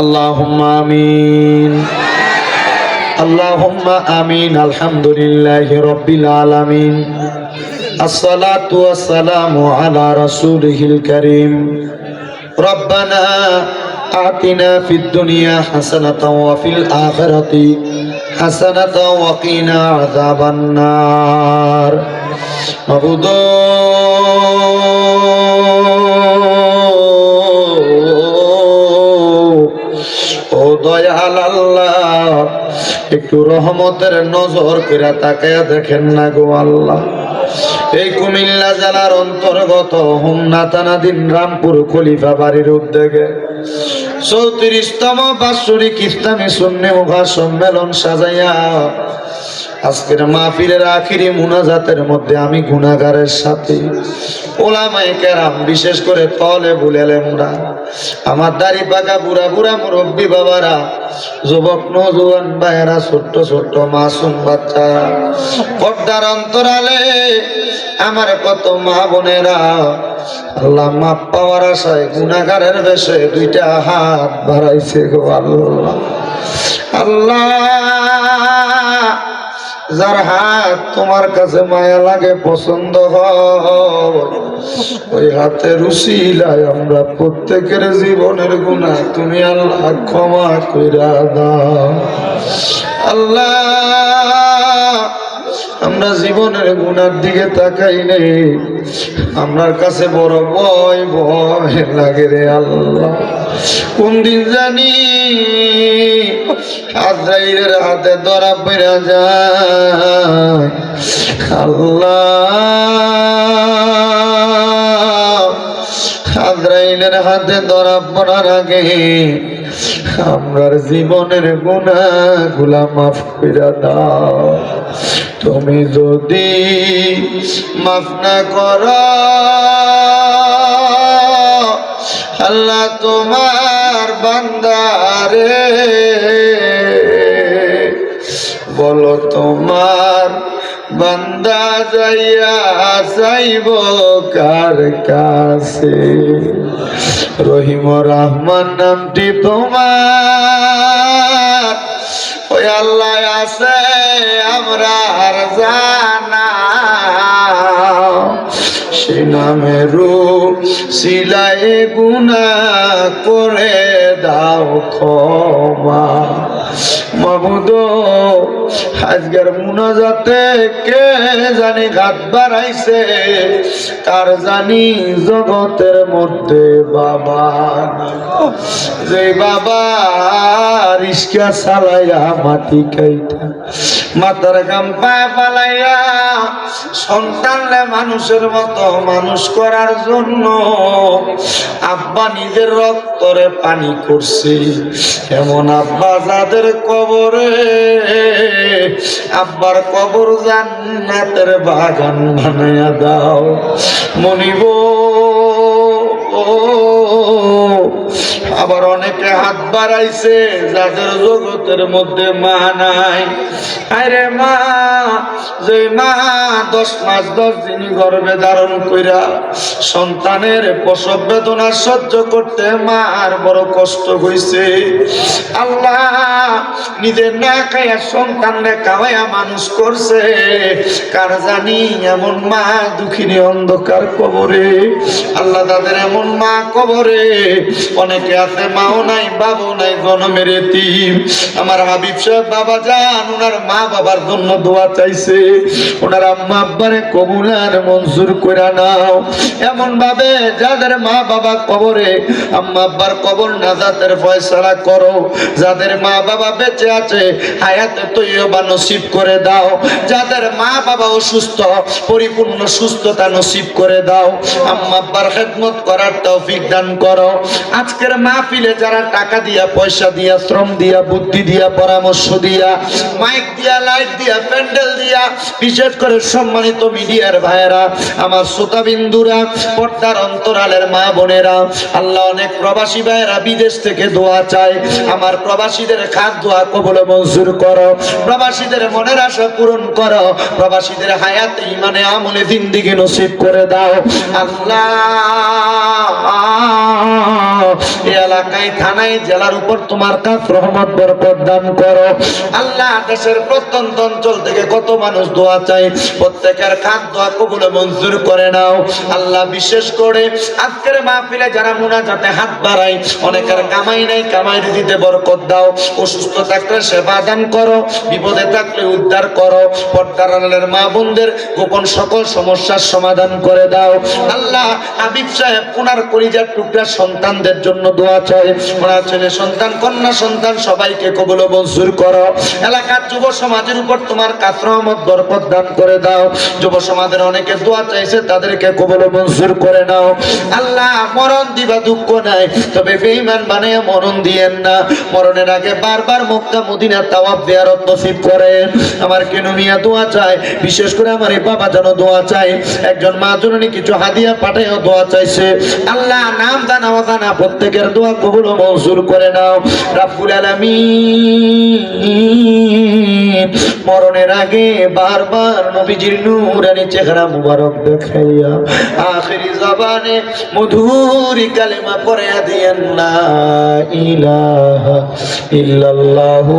আল্লাহুম্মা আমিন আল্লাহুম্মা আমিন আলহামদুলিল্লাহি রাব্বিল আলামিন আসসালাতু ওয়াসসালামু আলা রাসূলিহিল কারীম রব্বানা آتنا في الدنيا حسنة وفي الآخرة حسنة وقنا عذاب النار معبود ও দয়াল আল্লাহ একটু রহমতের নজর করে তাকায়া দেখেন না গো আল্লাহ এই কুমিল্লা জেলার অন্তর্গত হোমনা থানাধীন রামপুর খলিফা বাড়ির উদ্যোগে 34তম বাৎসরিক ইসলামী সুন্নি মুখা সম্মেলন সাজাইয়া আজকের মাহফিলের আখিরি মুনাজাতের মধ্যে আমি গুনাহগারের সাথে ওলামায়ে কেরাম, বিশেষ করে তলেবুল ইলমরা, আমার দাড়ি পাকা বুড়া বুড়া মুরব্বী বাবারা, যুবক নওজোয়ান ভাইয়েরা, ছোট্ট ছোট্ট মাসুম বাচ্চারা, পর্দার অন্তরালে আমার কত মা বোনেরা, আল্লাহ মাপ পাওয়ার আশায় গুনাহগারের বেশে দুইটা হাত বাড়াইছে গো আল্লাহ। আল্লাহ, যার হাত তোমার কাছে মায়া লাগে, পছন্দ হয়, ওই হাতের উসিলায় আমরা প্রত্যেকের জীবনের গুনাহ তুমি আল্লাহ ক্ষমা কইরা দাও। আল্লাহ, আমরা জীবনের গুনার দিকে তাকাই নেই, আমার কাছে বড় ভয় ভয় লাগে রে আল্লাহ। কোন দিন জানি আজরাইলের হাতে ধরা পড়া যায়। আল্লাহ, আজরাইলের হাতে ধরা পড়ার আগে আমরার জীবনের গুনাহগুলা মাফ কইরা দাও। তুমি যদি মাফ না করো আল্লাহ, তোমার বান্দারে বলো তোমার বান্দা যাইয়া যাইব কার কাছে? রহিম রহমান নামটি তোমার ওই আল্লাহ আছে আমরা আর জানা, সে নামের সিলাই গুনাহ করে দাও ক্ষমা। মাবুদ, আজকের মুনাজাতে কে জানি ঘাত বাড়াইছে, কার জানি জগতের মধ্যে বাবা, যে বাবা রিস্কা চালাইয়া মাটি খাইতা, মাথার গাম পায়ে পালাইয়া সন্তানলে মানুষের মতো মানুষ করার জন্য আব্বা নিজের রক্তরে পানি করছে, এমন আব্বা যাদের কবরে আব্বার কবর জান্নাতের বাগান বানাইয়া দাও। মনিব, আবার অনেকে হাত বাড়াইছে যাদের জগতের মধ্যে মা নাই। আরে মা, যে মা 10 মাস 10 দিন গর্ভে ধারণ কইরা সন্তানের প্রসব বেদনা সহ্য করতে মার বড় কষ্ট হইছে। আল্লাহ, নিজের না খাইয়া সন্তানরে খাওয়াইয়া মানুষ করছে, কার জানি এমন মা দুঃখিনী অন্ধকার কবরে। আল্লাহ, তাদের এমন মা কবরে অনেকে আছে মাও নাই বাবাও নাই, জন্মের এতিম। আমার হাবিব সাহেব বাবা জান ওনার মা বাবার জন্য দোয়া চাইছে, ওনার আম্মা আব্বারে কবুল আর মঞ্জুর করে নাও। এমন ভাবে যাদের মা বাবা কবরে, আম্মা আব্বার কবর নাজাতের ফয়সালা করো। যাদের মা বাবা বেঁচে আছে হায়াতে তৈয়বা নসিব করে দাও। যাদের মা বাবা অসুস্থ পরিপূর্ণ সুস্থতা নসিব করে দাও। আম্মা আব্বার খেদমত করার তৌফিক দান করো। আজকের মাহফিলে যারা টাকা দিয়া, পয়সা দিয়া, শ্রম দিয়া, বুদ্ধি দিয়া, পরামর্শ দিয়া, মাইক দিয়া, লাইট দিয়া, প্যান্ডেল দিয়া, বিশেষ করে সম্মানিত মিডিয়ার ভাইয়েরা, আমার শ্রোতাবিন্দুরা, পর্দার অন্তরালের মা বোনেরা, আল্লাহ অনেক প্রবাসী ভাইয়েরা বিদেশ থেকে দোয়া চায়। আমার প্রবাসীদের খাস দোয়া কবুল মঞ্জুর করো, প্রবাসীদের মনের আশা পূরণ করো, প্রবাসীদের হায়াতে ইমানে আমলে জিন্দেগি নসিব করে দাও। আল্লাহ, এই এলাকায় থানায় জেলার উপর তোমার কাছ রহমত বরকত দান করো। আল্লাহ, দেশের প্রত্যন্ত অঞ্চল থেকে কত মানুষ দোয়া চায়, প্রত্যেকের খাস দোয়া কবুল মঞ্জুর করে নাও। আল্লাহ, বিশেষ করে আজকের মাহফিলে যারা মুনাজাতে হাত বাড়ায়, অনেকের কামাই নাই, কামাই দিতে বরকত দাও। অসুস্থ থাকলে সেবা দান করো, বিপদে থাকলে উদ্ধার করো। পর্দার আড়ালের মা বোনদের গোপন সকল সমস্যার সমাধান করে দাও। আল্লাহ, হাবিব সাহেব ওনার কলিজার টুকরা সন্তানদের জন্য দোয়া চাই। ওনার ছেলে সন্তান, কন্যা সন্তান সবাইকে কবুল ও মঞ্জুর করো। এলাকার যুব সমাজের উপর তোমার কাছ রহমত বরকত দান করে দাও। যুব সমাজের অনেকে দোয়া চাইছে, তাদেরকে কবুল ও মঞ্জুর করে নাও। আল্লাহ, মরণ দিবা দুঃখ নাই, তবে বেঈমান বানায় মরণ দিয়েন না। মরণের আগে বারবার মক্কা মদিনা তাওয়াফ জিয়ারত নসিব করেন। আমার কেন মিয়া দোয়া চায়, বিশেষ করে আমার এই বাবা যেন দোয়া চায়। একজন মা জননী কিছু হাদিয়া পাঠায়ও দোয়া চাইছে। আল্লাহ, নাম জানা অজানা প্রত্যেকের দোয়া কবুল ও মঞ্জুর করে নাও রাব্বুল আলামিন। মরণের আগে বারবার নবীজির নূরানি চেহারা মুবারক দেখাইয়া আখিরি জবানে মধুর কালেমা পড়িয়া দিয়েন, লা ইলাহা ইল্লাল্লাহু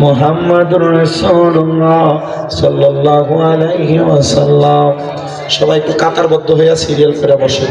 মুহাম্মাদুর রাসূলুল্লাহ সাল্লাল্লাহু আলাইহি ওয়াসাল্লাম। সবাই একটু কাতারবদ্ধ হইয়া সিরিয়াল করে বসে।